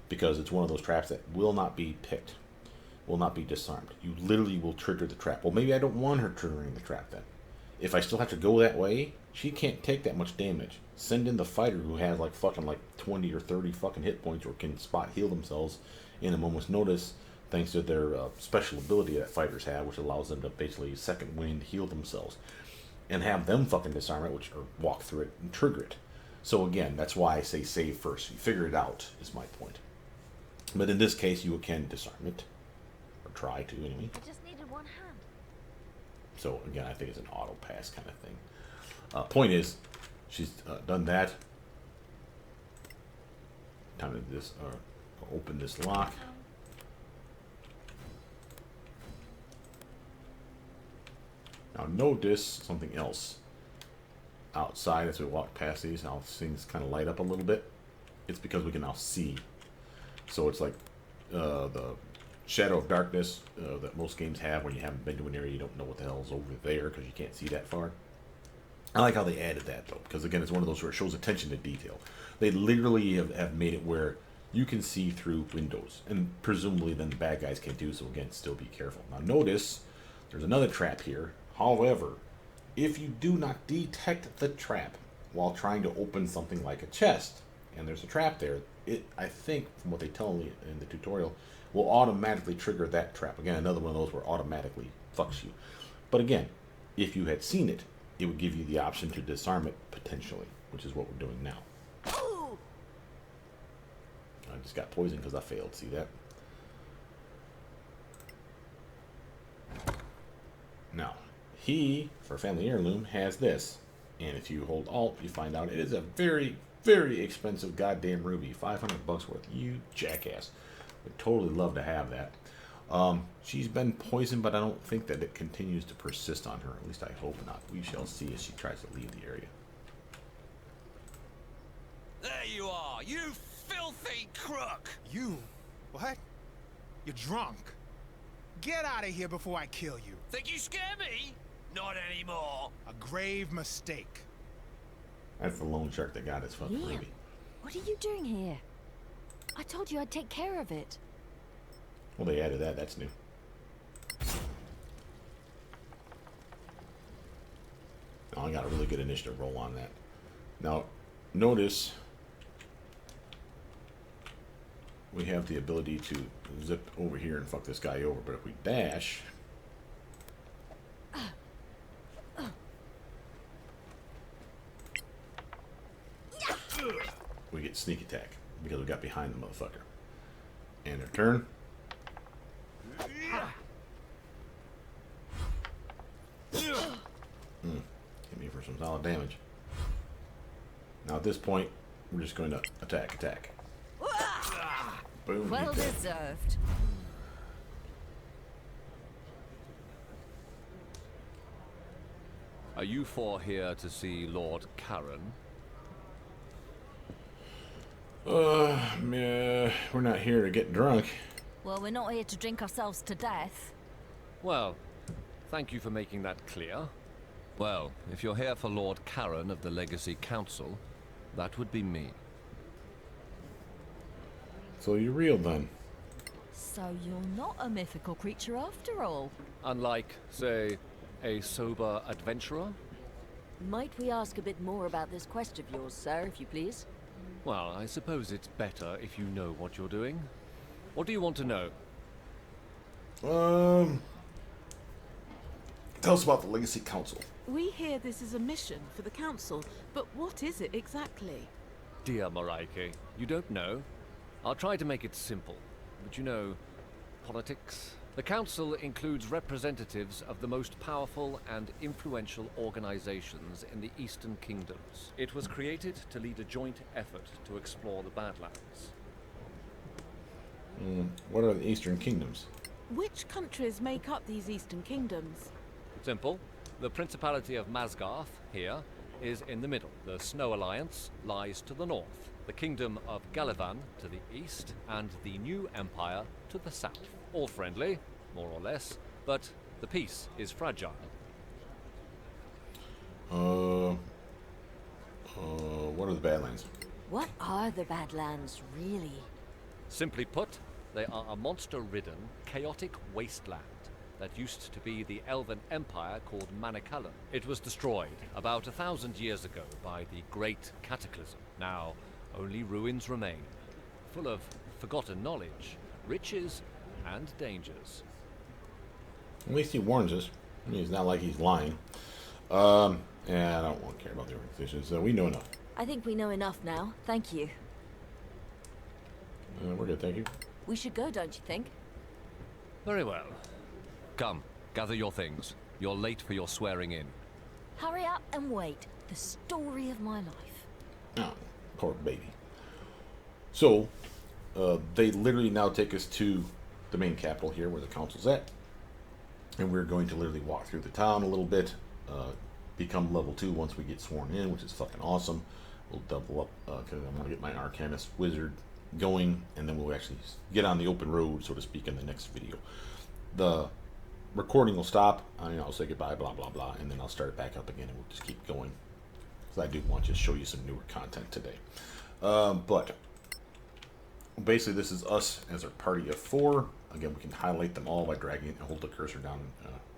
because it's one of those traps that will not be picked, will not be disarmed. You literally will trigger the trap. Well, maybe I don't want her triggering the trap then. If I still have to go that way, she can't take that much damage. Send in the fighter who has like fucking like 20 or 30 fucking hit points or can spot heal themselves in a moment's notice thanks to their special ability that fighters have, which allows them to basically second wind heal themselves. And have them fucking disarm it, or walk through it and trigger it. So again, that's why I say save first. You figure it out, is my point. But in this case, you can disarm it. Or try to, anyway. I just needed one hand. So again, I think it's an auto pass kind of thing. Point is, she's done that. Time to this open this lock. Now notice something else outside as we walk past these. Now things kind of light up a little bit. It's because we can now see. So it's like the shadow of darkness that most games have when you haven't been to an area you don't know what the hell is over there because you can't see that far. I like how they added that though, because again it's one of those where it shows attention to detail. They literally have made it where you can see through windows, and presumably then the bad guys can do so. Again, still be careful. Now notice there's another trap here. However, if you do not detect the trap while trying to open something like a chest, and there's a trap there, it, I think, from what they tell me in the tutorial, will automatically trigger that trap. Again, another one of those where automatically fucks you. But again, if you had seen it, it would give you the option to disarm it, potentially, which is what we're doing now. I just got poisoned because I failed, see that? Now, he, for family heirloom, has this. And if you hold Alt, you find out it is a very, very expensive goddamn ruby. 500 bucks worth. You jackass. Would totally love to have that. She's been poisoned, but I don't think that it continues to persist on her. At least I hope not. We shall see as she tries to leave the area. There you are, you filthy crook! You? What? You're drunk. Get out of here before I kill you. Think you scare me? Not anymore. A grave mistake. That's the lone shark that got his fucking Liam, ruby. what are you doing here? I told you I'd take care of it. Well, they added that. That's new. Oh, I got a really good initiative roll on that. Now, notice we have the ability to zip over here and fuck this guy over, but if we dash, we get sneak attack because we got behind the motherfucker. And our turn. Hit me for some solid damage. Now at this point, we're just going to attack. Boom. Well deserved. Are you four here to see Lord Karen? We're not here to get drunk. Well, we're not here to drink ourselves to death. Well, thank you for making that clear. Well, if you're here for Lord Karen of the Legacy Council, that would be me. So you're real then? So you're not a mythical creature after all. Unlike, say, a sober adventurer? Might we ask a bit more about this quest of yours, sir, if you please? Well, I suppose it's better if you know what you're doing. What do you want to know? Tell us about the Legacy Council. We hear this is a mission for the council, but what is it exactly? Dear Mareike, you don't know? I'll try to make it simple. But you know, politics? The council includes representatives of the most powerful and influential organizations in the Eastern Kingdoms. It was created to lead a joint effort to explore the Badlands. What are the Eastern Kingdoms? Which countries make up these Eastern Kingdoms? Simple. The Principality of Masgarth, here, is in the middle. The Snow Alliance lies to the north. The Kingdom of Galavan to the east, and the New Empire to the south. All friendly, more or less, but the peace is fragile. What are the Badlands? What are the Badlands, really? Simply put, they are a monster-ridden, chaotic wasteland that used to be the elven empire called Manicalan. It was destroyed about 1,000 years ago by the Great Cataclysm. Now, only ruins remain, full of forgotten knowledge, riches, and dangers. At least he warns us. I mean, it's not like he's lying. And I don't want to care about the organization, so we know enough. I think we know enough now. Thank you. We're good, thank you. We should go, don't you think? Very well. Come, gather your things. You're late for your swearing in. Hurry up and wait. The story of my life. Oh, poor baby. So, they literally now take us to the main capital here where the council's at. And we're going to literally walk through the town a little bit. Become level 2 once we get sworn in, which is fucking awesome. We'll double up because I'm going to get my Arcanist Wizard going. And then we'll actually get on the open road, so to speak, in the next video. The recording will stop. I'll say goodbye, blah, blah, blah. And then I'll start it back up again and we'll just keep going. Because I do want to show you some newer content today. But basically this is us as our party of 4. Again, we can highlight them all by dragging it and hold the cursor down,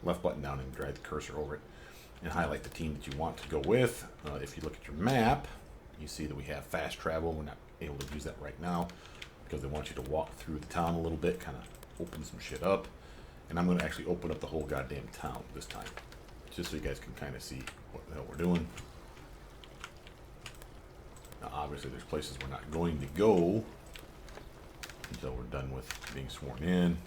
left button down and drag the cursor over it and highlight the team that you want to go with. If you look at your map, you see that we have fast travel. We're not able to use that right now because they want you to walk through the town a little bit, kind of open some shit up. And I'm going to actually open up the whole goddamn town this time, just so you guys can kind of see what the hell we're doing. Now, obviously, there's places we're not going to go until we're done with being sworn in.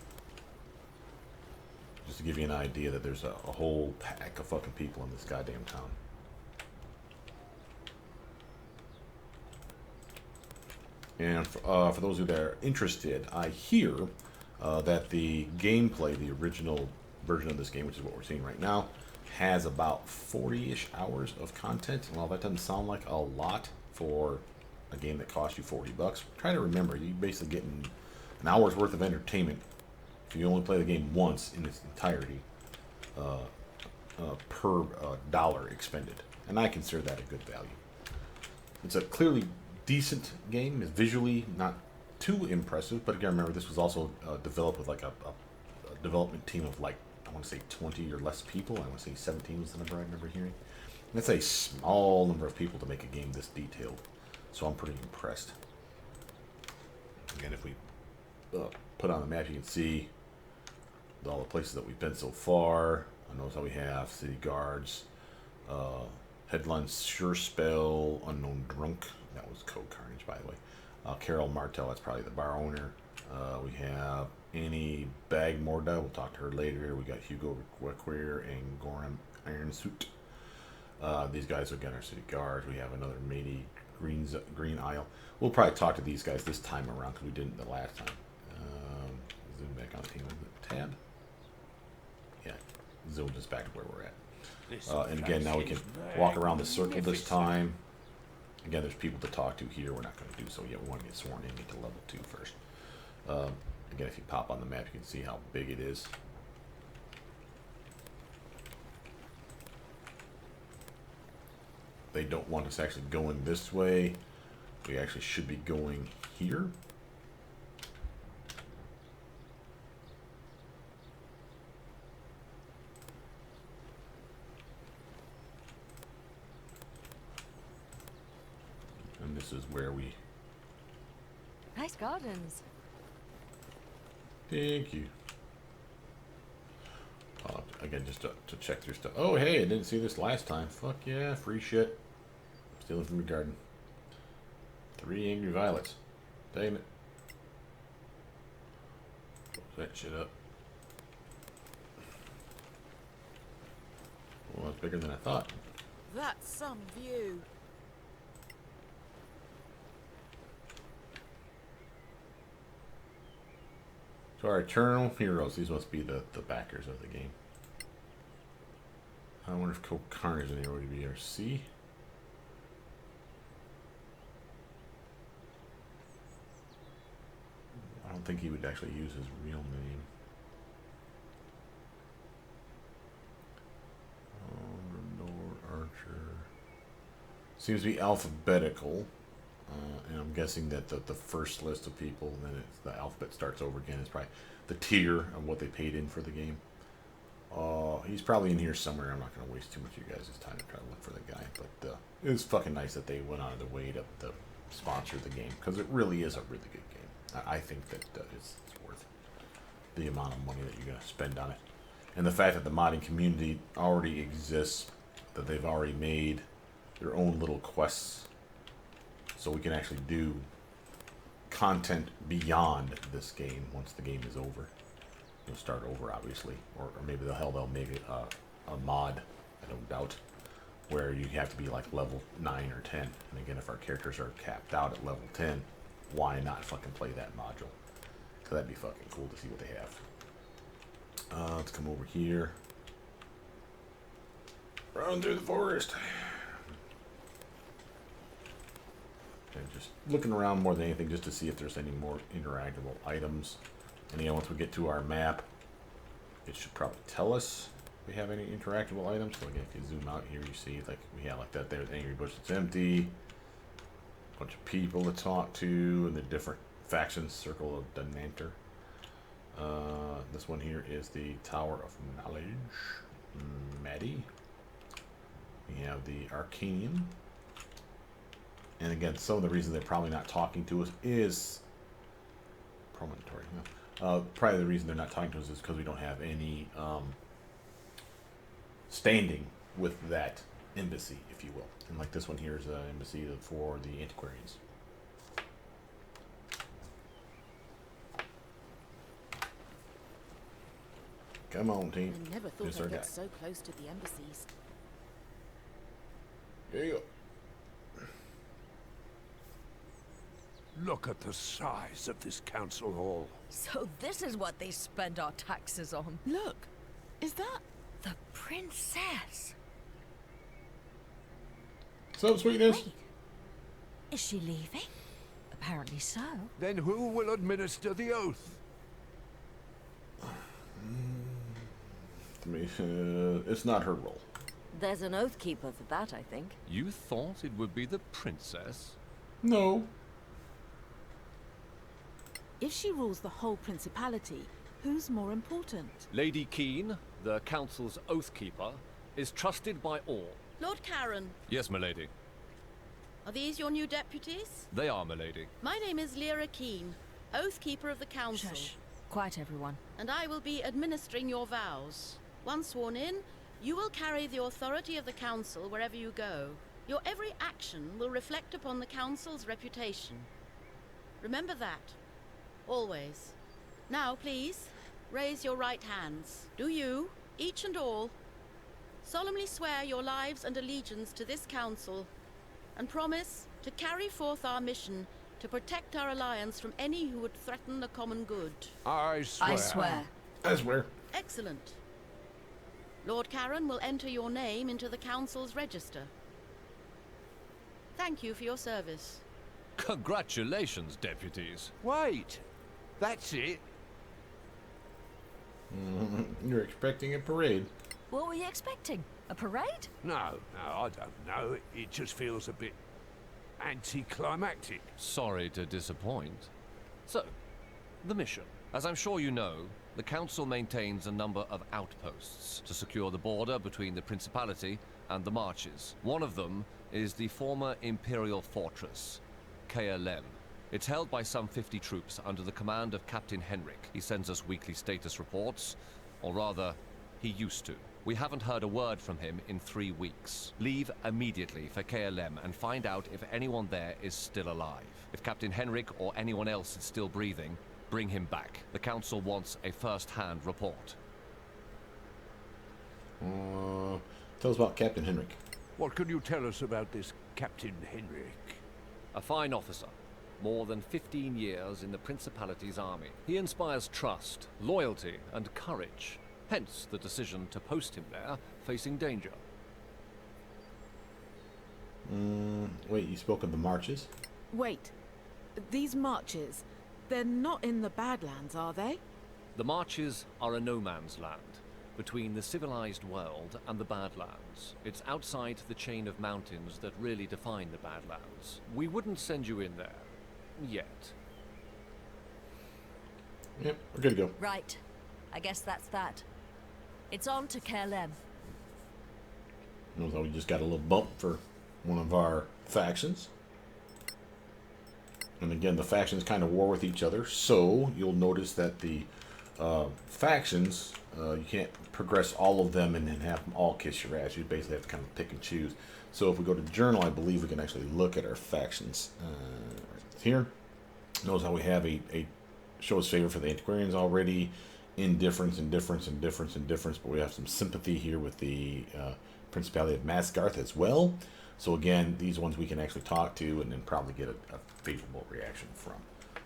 Just to give you an idea that there's a whole pack of fucking people in this goddamn town. And for those of you that are interested, I hear that the gameplay, the original version of this game, which is what we're seeing right now, has about 40-ish hours of content. Well, that doesn't sound like a lot for a game that costs you $40. Try to remember, you're basically getting an hour's worth of entertainment if you only play the game once in its entirety per dollar expended. And I consider that a good value. It's a clearly decent game. It's visually not too impressive, but again, remember this was also developed with like a development team of like, I want to say 20 or less people. I want to say 17 was the number I remember hearing. And that's a small number of people to make a game this detailed, so I'm pretty impressed. Again, if we put on the map, you can see all the places that we've been so far. I notice how we have city guards, headlines, sure spell, unknown drunk. That was Code Carnage, by the way. Carol Martel, that's probably the bar owner. We have Annie Bagmorda, we'll talk to her later. We got Hugo Requer and Gorham Ironsuit. These guys again are city guards. We have another Matey Green Isle. We'll probably talk to these guys this time around because we didn't the last time. Zoom back on the team. Tab? Yeah, zoom us back to where we're at. And again, now we can walk around the circle this time. Again, there's people to talk to here. We're not going to do so yet. We want to get sworn in, get to level 2 first. Again, if you pop on the map, you can see how big it is. They don't want us actually going this way. We actually should be going here. And this is where we... Nice gardens. Thank you. Again, just to check through stuff. Oh, hey, I didn't see this last time. Fuck yeah, free shit. Stealing from your garden. 3 angry violets. Dang it. Close that shit up. Well, that's bigger than I thought. That's some view. So our eternal heroes, these must be the backers of the game. I wonder if Code Carnage in here would be our C. I don't think he would actually use his real name. Lord Archer. Seems to be alphabetical. And I'm guessing that the first list of people, then it's, the alphabet starts over again. It's probably the tier of what they paid in for the game. He's probably in here somewhere. I'm not going to waste too much of you guys' time to try to look for the guy. But it was fucking nice that they went out of their way to sponsor the game, because it really is a really good game. I think that it's worth the amount of money that you're going to spend on it. And the fact that the modding community already exists, that they've already made their own little quests, so we can actually do content beyond this game once the game is over. You'll start over, obviously, or maybe they'll make it a mod, I don't doubt, where you have to be like level 9 or 10. And again, if our characters are capped out at level 10, why not fucking play that module? So that'd be fucking cool to see what they have. Let's come over here. Run through the forest. And just looking around more than anything, just to see if there's any more interactable items. And again, once we get to our map, it should probably tell us if we have any interactable items. So again, if you zoom out here, you see like we have like that there, the angry bush that's empty, a bunch of people to talk to, and the different factions, circle of Denanter. This one here is the Tower of Knowledge, Maddie. We have the Arcanium. And again, some of the reasons they're probably not talking to us is promontory. Probably the reason they're not talking to us is because we don't have any standing with that embassy, if you will. And like this one here is an embassy for the Antiquarians. Come on, team. I never thought I'd get so close to the embassies. Here you go. Look at the size of this council hall. So this is what they spend our taxes on. Look, is that the princess? What's up, sweetness? Wait, is she leaving? Apparently so. Then who will administer the oath? It's not her role. There's an oath keeper for that, I think. You thought it would be the princess? No. if she rules the whole principality, who's more important? Lady Keen, the council's oath keeper, is trusted by all. Lord Karen. Yes, milady. Are these your new deputies? They are, milady. My name is Lyra Keen, oath keeper of the council. Shush. Quiet, everyone. And I will be administering your vows. Once sworn in, you will carry the authority of the council wherever you go. Your every action will reflect upon the council's reputation. Remember that. Always. Now, please, raise your right hands. Do you, each and all, solemnly swear your lives and allegiance to this council, and promise to carry forth our mission to protect our alliance from any who would threaten the common good? I swear. I swear. I swear. Excellent. Lord Karen will enter your name into the council's register. Thank you for your service. Congratulations, deputies. Wait, that's it? You're expecting a parade. What were you expecting? A parade? No, I don't know. It just feels a bit anticlimactic. Sorry to disappoint. So, the mission. As I'm sure you know, the Council maintains a number of outposts to secure the border between the Principality and the Marches. One of them is the former Imperial Fortress, Palain. It's held by some 50 troops under the command of Captain Henrik. He sends us weekly status reports, or rather, he used to. We haven't heard a word from him in 3 weeks. Leave immediately for Palain and find out if anyone there is still alive. If Captain Henrik or anyone else is still breathing, bring him back. The Council wants a first-hand report. Tell us about Captain Henrik. What can you tell us about this Captain Henrik? A fine officer. More than 15 years in the Principality's army. He inspires trust, loyalty, and courage. Hence the decision to post him there, facing danger. Wait, you spoke of the marches? Wait, these marches, they're not in the Badlands, are they? The Marches are a no-man's land. between the civilized world and the Badlands. It's outside the chain of mountains that really define the Badlands. We wouldn't send you in there. Yet. Yep, we're good to go. Right. I guess that's that. It's on to Palain. So we just got a little bump for one of our factions. And again, the factions kind of war with each other, so you'll notice that the factions, you can't progress all of them and then have them all kiss your ass. You basically have to kind of pick and choose. So if we go to journal, I believe we can actually look at our factions. Here, notice how we have a show us favor for the Antiquarians already, indifference, but we have some sympathy here with the Principality of Masgarth as well. So again, these ones we can actually talk to and then probably get a favorable reaction from.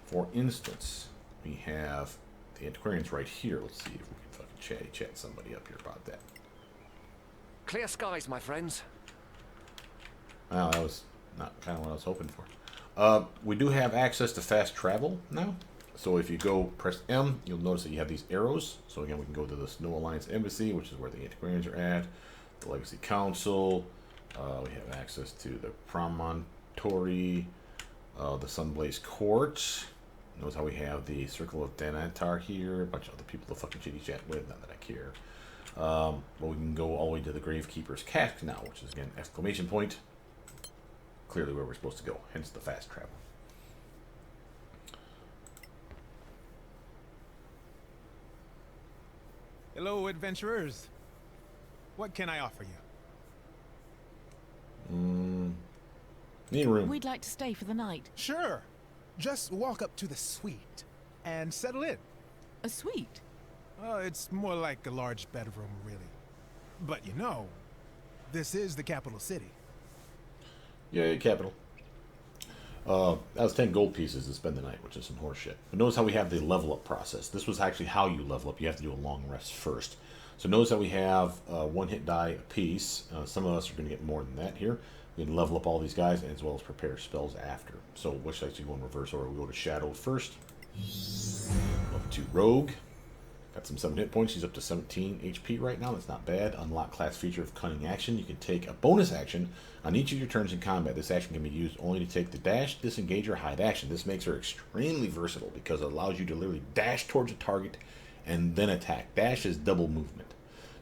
For instance, we have the Antiquarians right here. Let's see if we can fucking chat somebody up here about that. Clear skies, my friends. Well, that was not kind of what I was hoping for. We do have access to fast travel now. So if you go press M, you'll notice that you have these arrows. So again, we can go to the Snow Alliance Embassy, which is where the Antiquarians are at. The Legacy Council. We have access to the Promontory, the Sunblaze Court. Notice how we have the Circle of Danatar here. A bunch of other people to fucking chitty chat with, not that I care. But we can go all the way to the Gravekeeper's Cask now, which is again exclamation point. Clearly where we're supposed to go, hence the fast travel. Hello, adventurers. What can I offer you? Need a room. We'd like to stay for the night. Sure. Just walk up to the suite and settle in. A suite? It's more like a large bedroom, really. But you know, this is the capital city. Yeah, capital. That was 10 gold pieces to spend the night, which is some horse shit. But notice how we have the level up process. This was actually how you level up. You have to do a long rest first. So notice that we have one hit die a piece. Some of us are going to get more than that here. We can level up all these guys as well as prepare spells after. So which actually go in reverse order. We go to Shadow first. Level 2 Rogue. Got some 7 hit points. She's up to 17 HP right now. That's not bad. Unlock class feature of Cunning Action. You can take a bonus action on each of your turns in combat. This action can be used only to take the dash, disengage, or hide action. This makes her extremely versatile because it allows you to literally dash towards a target and then attack. Dash is double movement.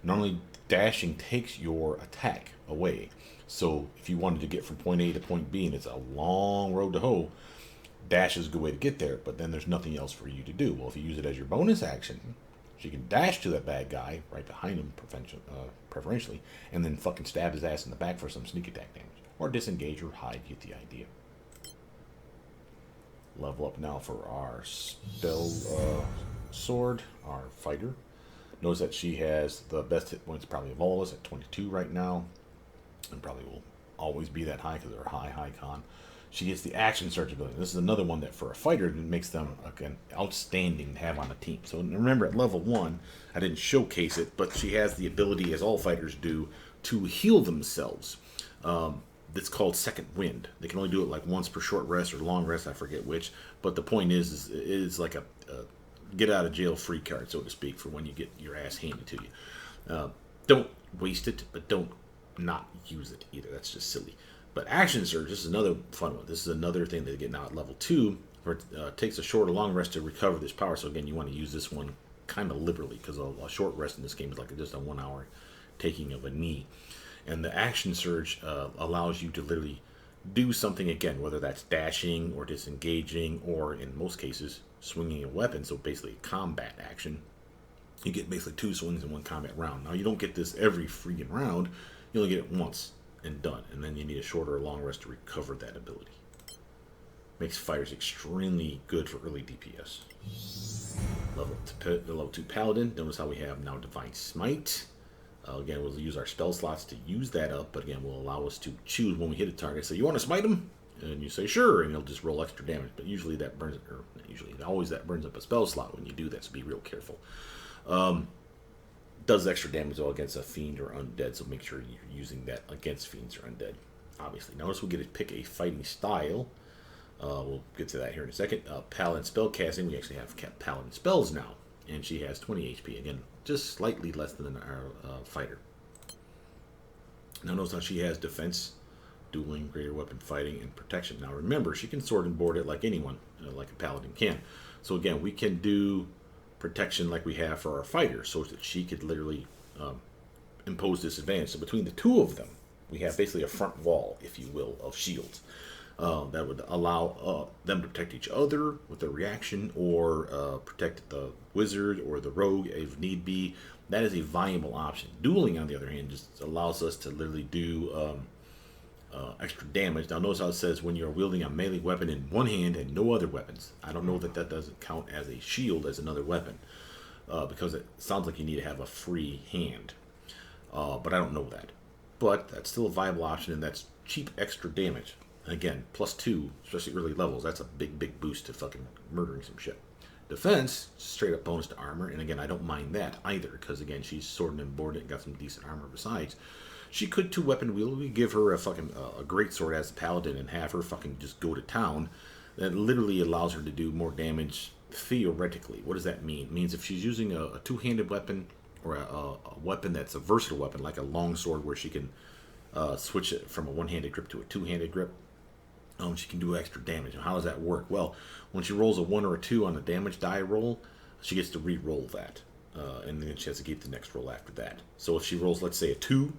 Normally, dashing takes your attack away. So if you wanted to get from point A to point B and it's a long road to hoe, dash is a good way to get there, but then there's nothing else for you to do. Well, if you use it as your bonus action, she can dash to that bad guy right behind him, preferentially, and then fucking stab his ass in the back for some sneak attack damage. Or disengage or hide, you get the idea. Level up now for our spell sword, our fighter. Notice that she has the best hit points probably of all of us at 22 right now. And probably will always be that high because they're high con. She gets the action surge ability. This is another one that for a fighter makes them again outstanding to have on a team. So remember at level 1, I didn't showcase it, but she has the ability, as all fighters do, to heal themselves. It's called Second Wind. They can only do it like once per short rest or long rest, I forget which. But the point is it's like a get out of jail free card, so to speak, for when you get your ass handed to you. Don't waste it, but don't not use it either. That's just silly. But Action Surge, this is another fun one. This is another thing that they get now at level 2, where it takes a short or long rest to recover this power. So again, you want to use this one kind of liberally, because a short rest in this game is like just a 1 hour taking of a knee. And the Action Surge allows you to literally do something again, whether that's dashing or disengaging, or in most cases, swinging a weapon. So basically combat action. You get basically 2 swings in 1 combat round. Now you don't get this every freaking round. You only get it once and done, and then you need a shorter or long rest to recover that ability. Makes fighters extremely good for early DPS. Level 2 Paladin. Notice how we have now Divine Smite. Again, we'll use our spell slots to use that up, but again, will allow us to choose when we hit a target. So you want to smite him? And you say sure, and he'll just roll extra damage. But usually that burns, or not usually, always that burns up a spell slot when you do that, so be real careful. Does extra damage though against a fiend or undead, so make sure you're using that against fiends or undead. Obviously, notice we get to pick a fighting style. We'll get to that here in a second. Paladin spell casting. We actually have Paladin spells now. and she has 20 HP. Again, just slightly less than our fighter. Now notice how she has defense, dueling, greater weapon fighting, and protection. Now remember, she can sword and board it like anyone, like a paladin can. So again, we can do protection like we have for our fighter, so that she could literally impose disadvantage. So between the two of them, we have basically a front wall, if you will, of shields. That would allow them to protect each other with their reaction, or protect the wizard or the rogue if need be. That is a viable option. Dueling, on the other hand, just allows us to literally do extra damage. Now notice how it says when you're wielding a melee weapon in one hand and no other weapons. I don't know that that doesn't count as a shield as another weapon, because it sounds like you need to have a free hand. But I don't know that. But that's still a viable option, and that's cheap extra damage. Again, +2, especially early levels, that's a big boost to fucking murdering some shit. Defense, straight up bonus to armor, and again, I don't mind that either, because again, she's sword and boarded and got some decent armor besides. She could 2-weapon wield. We give her a fucking a great sword as a paladin and have her fucking just go to town. That literally allows her to do more damage theoretically. What does that mean? It means if she's using a two-handed weapon, or a weapon that's a versatile weapon, like a long sword where she can switch it from a one-handed grip to a two-handed grip, she can do extra damage. And how does that work? Well, when she rolls a 1 or a 2 on a damage die roll, she gets to re-roll that. And then she has to keep the next roll after that. So if she rolls, let's say, a 2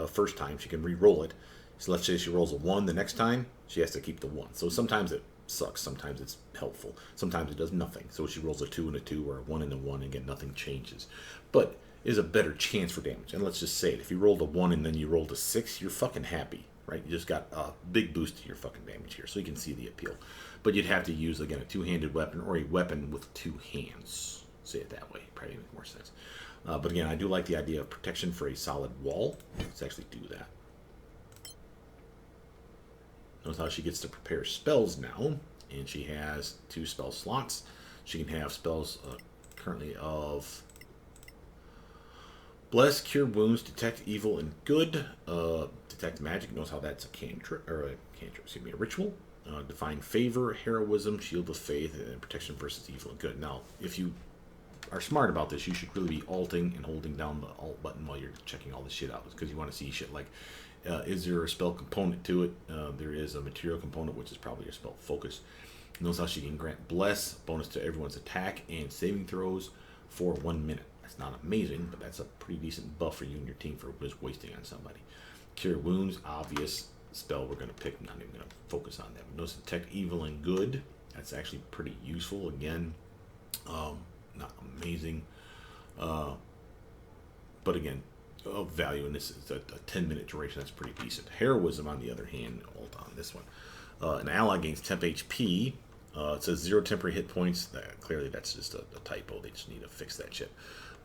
first time, she can re-roll it. So let's say she rolls a 1 the next time, she has to keep the 1. So sometimes it sucks, sometimes it's helpful, sometimes it does nothing. So she rolls a 2 and a 2, or a 1 and a 1, again, nothing changes. But is a better chance for damage. And let's just say it, if you rolled a 1 and then you rolled a 6, you're fucking happy. Right, you just got a big boost to your fucking damage here, so you can see the appeal. But you'd have to use, again, a two-handed weapon, or a weapon with 2 hands. Say it that way, probably make more sense. But again, I do like the idea of protection for a solid wall. Let's actually do that. Notice how she gets to prepare spells now, and she has 2 spell slots. She can have spells currently of Bless, Cure Wounds, Detect Evil and Good, Detect Magic. Notice how that's a cantrip, or a ritual. Divine Favor, Heroism, Shield of Faith, and Protection versus Evil and Good. Now, if you are smart about this, you should really be alting and holding down the alt button while you're checking all this shit out, because you want to see shit like, is there a spell component to it? There is a material component, which is probably your spell focus. Notice how she can grant Bless, bonus to everyone's attack and saving throws for 1 minute. That's not amazing, but that's a pretty decent buff for you and your team for just wasting on somebody. Cure Wounds, obvious spell we're going to pick. I'm not even going to focus on that. But notice Detect Evil and Good. That's actually pretty useful. Again, not amazing. But again, of value, and this is a 10-minute duration. That's pretty decent. Heroism, on the other hand, hold on this one. An ally gains temp HP. It says 0 temporary hit points. Clearly, that's just a typo. They just need to fix that shit.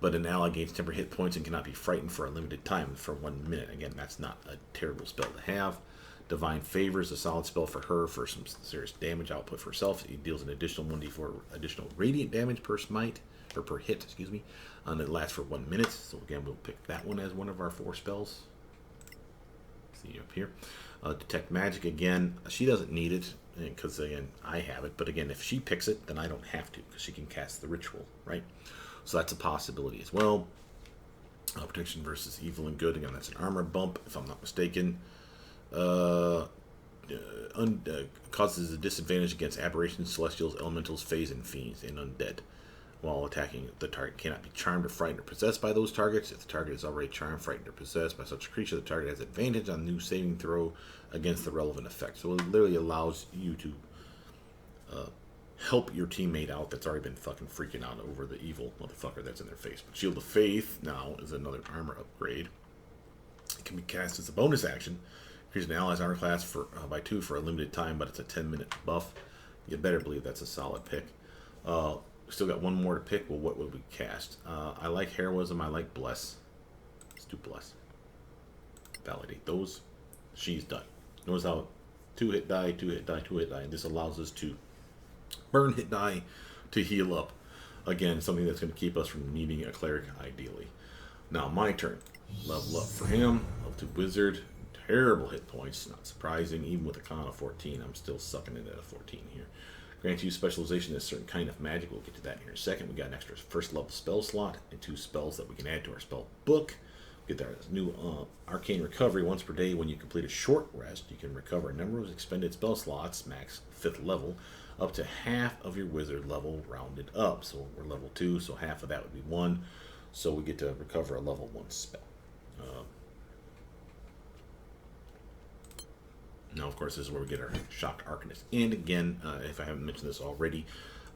But an ally gains temporary hit points and cannot be frightened for a limited time for 1 minute. Again, that's not a terrible spell to have. Divine Favor is a solid spell for her for some serious damage output for herself. It deals an additional 1d4 additional radiant damage per smite, or per hit, excuse me. And it lasts for 1 minute. So again, we'll pick that one as one of our 4 spells. See up here. Detect Magic, again, she doesn't need it, because again, I have it. But again, if she picks it, then I don't have to, because she can cast the ritual, right? So that's a possibility as well. Protection versus Evil and Good, again, that's an armor bump, if I'm not mistaken. Causes a disadvantage against aberrations, celestials, elementals, fays, and fiends, and undead. While attacking, the target cannot be charmed or frightened or possessed by those targets. If the target is already charmed, frightened, or possessed by such a creature, the target has advantage on new saving throw against the relevant effect. So it literally allows you to help your teammate out that's already been fucking freaking out over the evil motherfucker that's in their face. But Shield of Faith now is another armor upgrade. It can be cast as a bonus action. Increase an ally's armor class by 2 for a limited time, but it's a 10-minute buff. You better believe that's a solid pick. Still got one more to pick. Well, what would we cast? I like Heroism. I like Bless. Let's do Bless. Validate those. She's done. Notice how 2 hit die, 2 hit die, 2 hit die. And this allows us to burn hit die to heal up. Again, something that's going to keep us from needing a cleric, ideally. Now, my turn. Level up for him. Level 2 wizard. Terrible hit points. Not surprising. Even with a con of 14, I'm still sucking it at a 14 here. Grants you specialization in a certain kind of magic. We'll get to that in here in a second. We got an extra first level spell slot and 2 spells that we can add to our spell book. Get there. New arcane recovery once per day. When you complete a short rest, you can recover a number of expended spell slots, max 5th level, up to half of your wizard level rounded up. So we're level 2, so half of that would be 1. So we get to recover a level 1 spell. Now, of course, this is where we get our Shocked Arcanist. And again, if I haven't mentioned this already,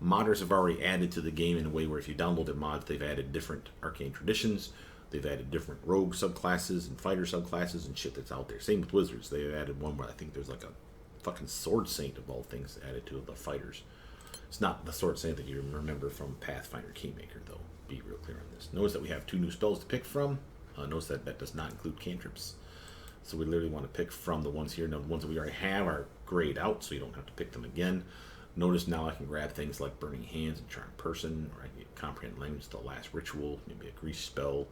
modders have already added to the game in a way where if you download their mods, they've added different arcane traditions. They've added different rogue subclasses and fighter subclasses and shit that's out there. Same with wizards. They've added one where I think there's like a fucking sword saint of all things added to the fighters. It's not the sword saint that you remember from Pathfinder Kingmaker, though. Be real clear on this. Notice that we have 2 new spells to pick from. Notice that that does not include cantrips. So we literally want to pick from the ones here. Now, the ones that we already have are grayed out, so you don't have to pick them again. Notice now I can grab things like Burning Hands and Charm Person, or I can get Comprehend Language, the last ritual, maybe a Grease spell.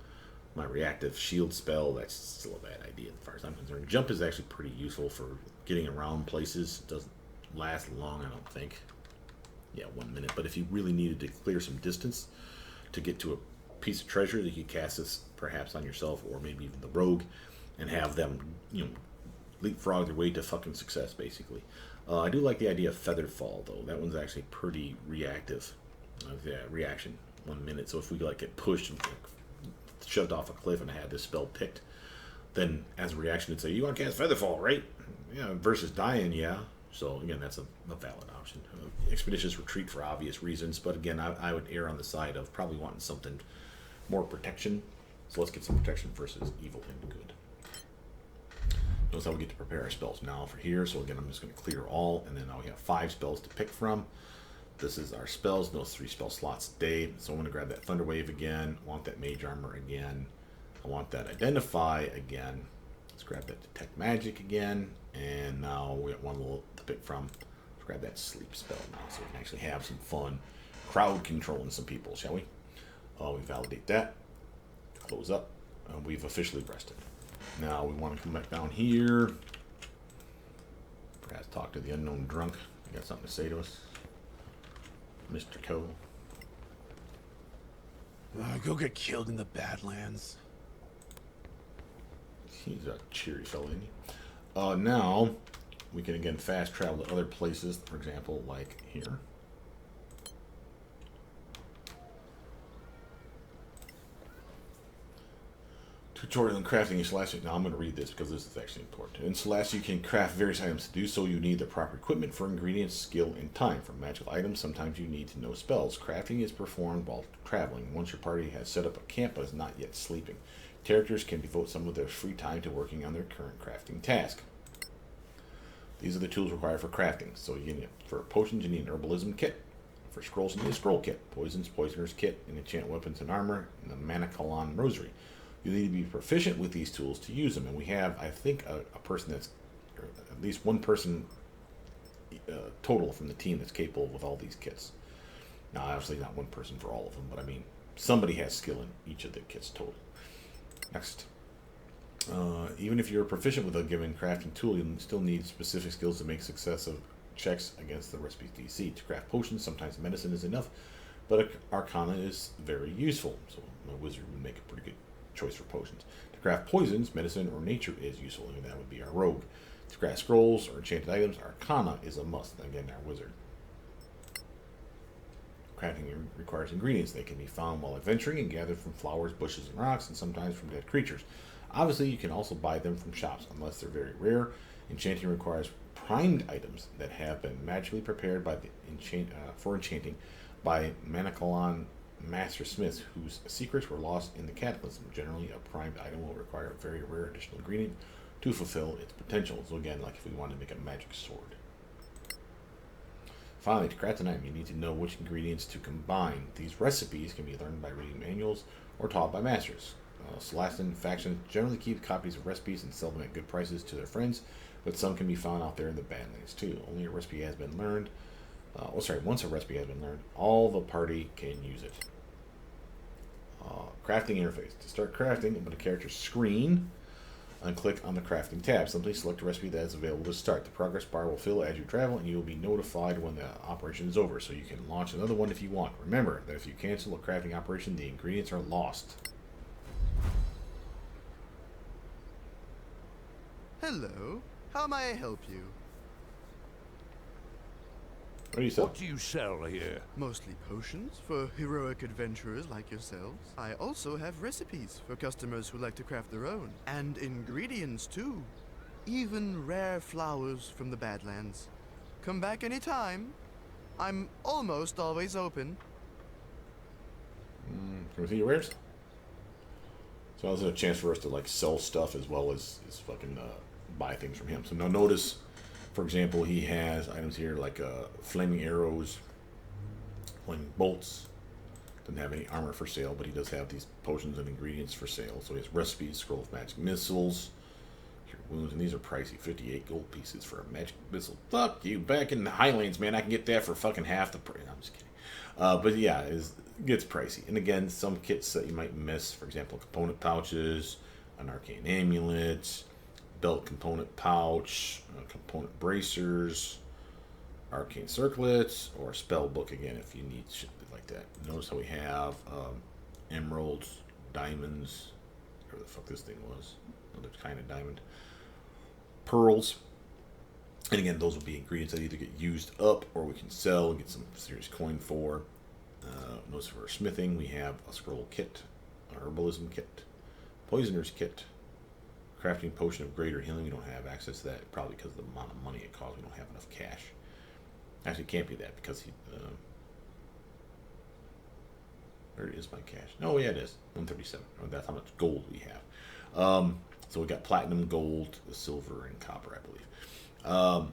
My reactive shield spell, that's still a bad idea as far as I'm concerned. Jump is actually pretty useful for getting around places. It doesn't last long, I don't think. Yeah, 1 minute. But if you really needed to clear some distance to get to a piece of treasure, you could cast this perhaps on yourself or maybe even the rogue and have them, you know, leapfrog their way to fucking success, basically. I do like the idea of Feathered Fall, though. That one's actually pretty reactive. Yeah, reaction, 1 minute. So if we like get pushed and shoved off a cliff and I had this spell picked, then as a reaction it'd say, you want to cast Featherfall, right? Yeah, versus dying, yeah. So again, that's a valid option. Expeditious Retreat for obvious reasons, but again, I would err on the side of probably wanting something more protection. So let's get some protection versus evil and good. Notice how we get to prepare our spells now for here. So again, I'm just going to clear all, and then now we have 5 spells to pick from. This is our spells, those 3 spell slots a day. So I'm going to grab that Thunder Wave again. I want that Mage Armor again. I want that Identify again. Let's grab that Detect Magic again. And now we got 1 little to pick from. Let's grab that Sleep spell now so we can actually have some fun crowd controlling some people, shall we? We validate that. Close up. We've officially rested. Now we want to come back down here. Perhaps talk to the unknown drunk. You got something to say to us? Mr. Cole. Go get killed in the Badlands. He's a cheery fellow, isn't he? Now, we can again fast travel to other places, for example, like here. Tutorial in crafting in Solasta. Now I'm going to read this because this is actually important. In Solasta, you can craft various items. To do so, you need the proper equipment for ingredients, skill, and time. For magical items, sometimes you need to know spells. Crafting is performed while traveling. Once your party has set up a camp but is not yet sleeping, characters can devote some of their free time to working on their current crafting task. These are the tools required for crafting. So you need, for potions, you need an herbalism kit. For scrolls, you need a scroll kit. Poisons, poisoner's kit, and enchant weapons and armor, and the Manicalan rosary. You need to be proficient with these tools to use them, and we have, I think, a person that's, or at least one person total from the team that's capable with all these kits. Now, obviously not one person for all of them, but I mean, somebody has skill in each of the kits total. Next. Even if you're proficient with a given crafting tool, you still need specific skills to make successive checks against the recipe's DC. To craft potions, sometimes medicine is enough, but Arcana is very useful, so a wizard would make a pretty good choice for potions. To craft poisons, medicine or nature is useful, and that would be our rogue. To craft scrolls or enchanted items, Arcana is a must, again, our wizard. Crafting requires ingredients. They can be found while adventuring and gathered from flowers, bushes, and rocks, and sometimes from dead creatures. Obviously, you can also buy them from shops, unless they're very rare. Enchanting requires primed items that have been magically prepared by the for enchanting by Manicalan master smiths whose secrets were lost in the cataclysm. Generally, a primed item will require a very rare additional ingredient to fulfill its potential. So again, like if we wanted to make a magic sword. Finally, to craft an item, you need to know which ingredients to combine. These recipes can be learned by reading manuals or taught by masters. Solastan factions generally keep copies of recipes and sell them at good prices to their friends, but some can be found out there in the Badlands too. Only a recipe has been learned. Once a recipe has been learned, all the party can use it. Crafting interface. To start crafting, open a character screen. and click on the crafting tab. Simply select a recipe that is available to start. The progress bar will fill as you travel, and you will be notified when the operation is over, so you can launch another one if you want. Remember that if you cancel a crafting operation, the ingredients are lost. Hello. How may I help you? What do you sell? What do you sell here? Mostly potions for heroic adventurers like yourselves. I also have recipes for customers who like to craft their own. And ingredients, too. Even rare flowers from the Badlands. Come back anytime. I'm almost always open. Can we see your wares? So this is a chance for us to like sell stuff as well as fucking buy things from him. So now notice, for example, he has items here like flaming arrows, flaming bolts. Doesn't have any armor for sale, but he does have these potions and ingredients for sale. So he has recipes, scroll of magic missiles, cure wounds, and these are pricey. 58 gold pieces for a magic missile. Fuck you! Back in the Highlands, man, I can get that for fucking half the price. I'm just kidding. But yeah, it gets pricey. And again, some kits that you might miss, for example, component pouches, an arcane amulet, belt component pouch, component bracers, arcane circlets, or spell book again if you need shit like that. Notice how we have emeralds, diamonds, whatever the fuck this thing was, another kind of diamond, pearls. And again, those will be ingredients that either get used up or we can sell and get some serious coin for. Notice for smithing, we have a scroll kit, a herbalism kit, poisoner's kit, crafting potion of greater healing. We don't have access to that, probably because of the amount of money it costs. We don't have enough cash. Actually, it can't be that because he. Where is my cash? Oh, yeah, it is 137. That's how much gold we have. So we got platinum, gold, silver, and copper, I believe.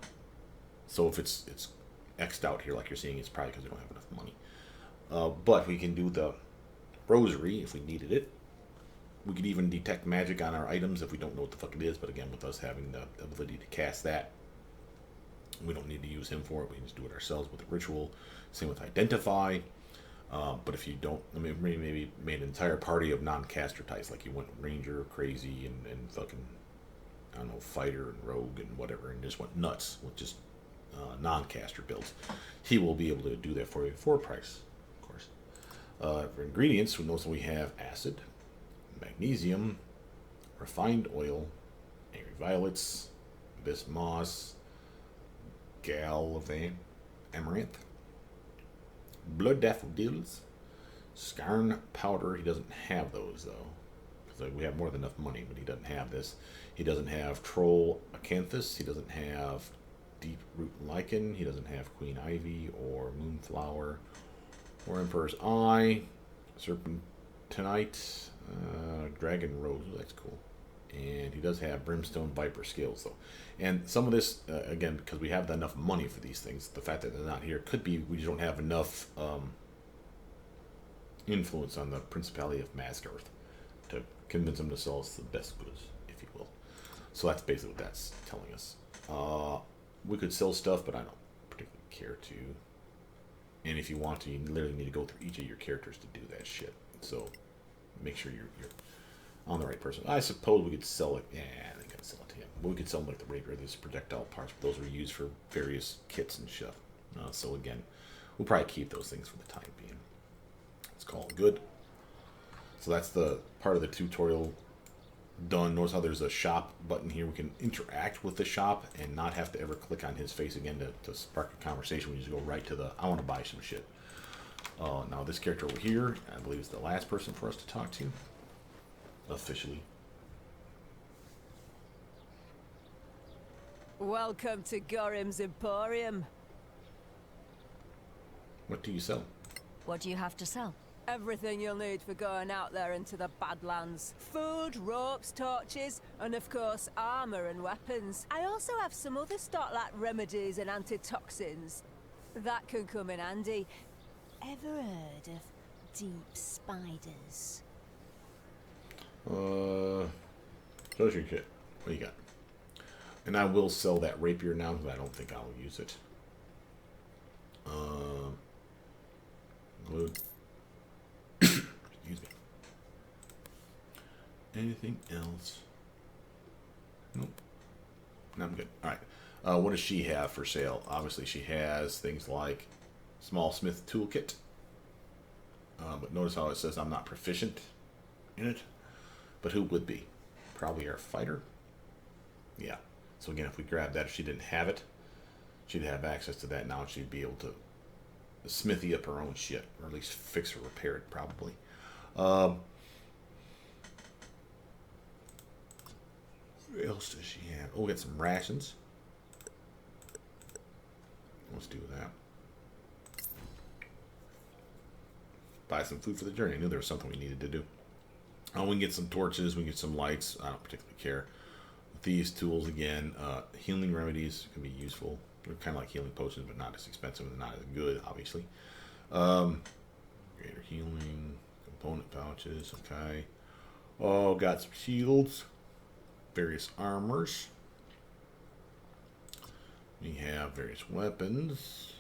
So if it's X'd out here, like you're seeing, it's probably because we don't have enough money. But we can do the rosary if we needed it. We could even detect magic on our items if we don't know what the fuck it is. But again, with us having the ability to cast that, we don't need to use him for it. We can just do it ourselves with the ritual. Same with identify. But if you don't, I mean, maybe made an entire party of non-caster types, like you went ranger, crazy, and fucking, I don't know, fighter and rogue and whatever, and just went nuts with just non-caster builds. He will be able to do that for you for a price, of course. For ingredients, we know we have acid, magnesium, refined oil, angry violets, abyss moss, galvan, amaranth, blood daffodils, scarn powder. He doesn't have those though, because we have more than enough money, but he doesn't have this. He doesn't have troll acanthus. He doesn't have deep root lichen. He doesn't have queen ivy or moonflower or emperor's eye, serpentinite, dragon rose. That's cool. And he does have brimstone viper scales though. And some of this, again, because we have enough money for these things, the fact that they're not here could be we just don't have enough influence on the Principality of Masgarth to convince them to sell us the best goods, if you will. So that's basically what that's telling us. We could sell stuff, but I don't particularly care to. And if you want to, you literally need to go through each of your characters to do that shit. So make sure you're on the right person. I suppose we could sell it. Yeah, I think I'd sell it to him. But we could sell them like the rapier, these projectile parts. But those were used for various kits and stuff. So again, we'll probably keep those things for the time being. Let's call it good. So that's the part of the tutorial done. Notice how there's a shop button here. We can interact with the shop and not have to ever click on his face again to spark a conversation. We just go right to the, I want to buy some shit. Now this character over here, I believe is the last person for us to talk to. Officially. Welcome to Gorim's Emporium. What do you sell? What do you have to sell? Everything you'll need for going out there into the Badlands. Food, ropes, torches, and of course armor and weapons. I also have some other stock like remedies and antitoxins. That can come in handy. Ever heard of deep spiders? Treasure kit. What do you got? And I will sell that rapier now because I don't think I'll use it. Wood. Excuse me. Anything else? Nope. I'm good. All right. What does she have for sale? Obviously, she has things like small smith toolkit. But notice how it says I'm not proficient in it. But who would be? Probably our fighter. Yeah. So again, if we grab that, if she didn't have it, she'd have access to that now. She'd be able to smithy up her own shit, or at least fix or repair it, probably. What else does she have? Oh, we got some rations. Let's do that. Buy some food for the journey. I knew there was something we needed to do. Oh, we can get some torches. We can get some lights. I don't particularly care. With these tools, again, healing remedies can be useful. They're kind of like healing potions, but not as expensive and not as good, obviously. Greater healing, component pouches, okay. Oh, got some shields, various armors. We have various weapons.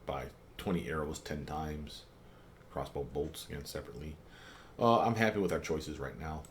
Buy 20 arrows 10 times. Crossbow bolts, again, separately. I'm happy with our choices right now.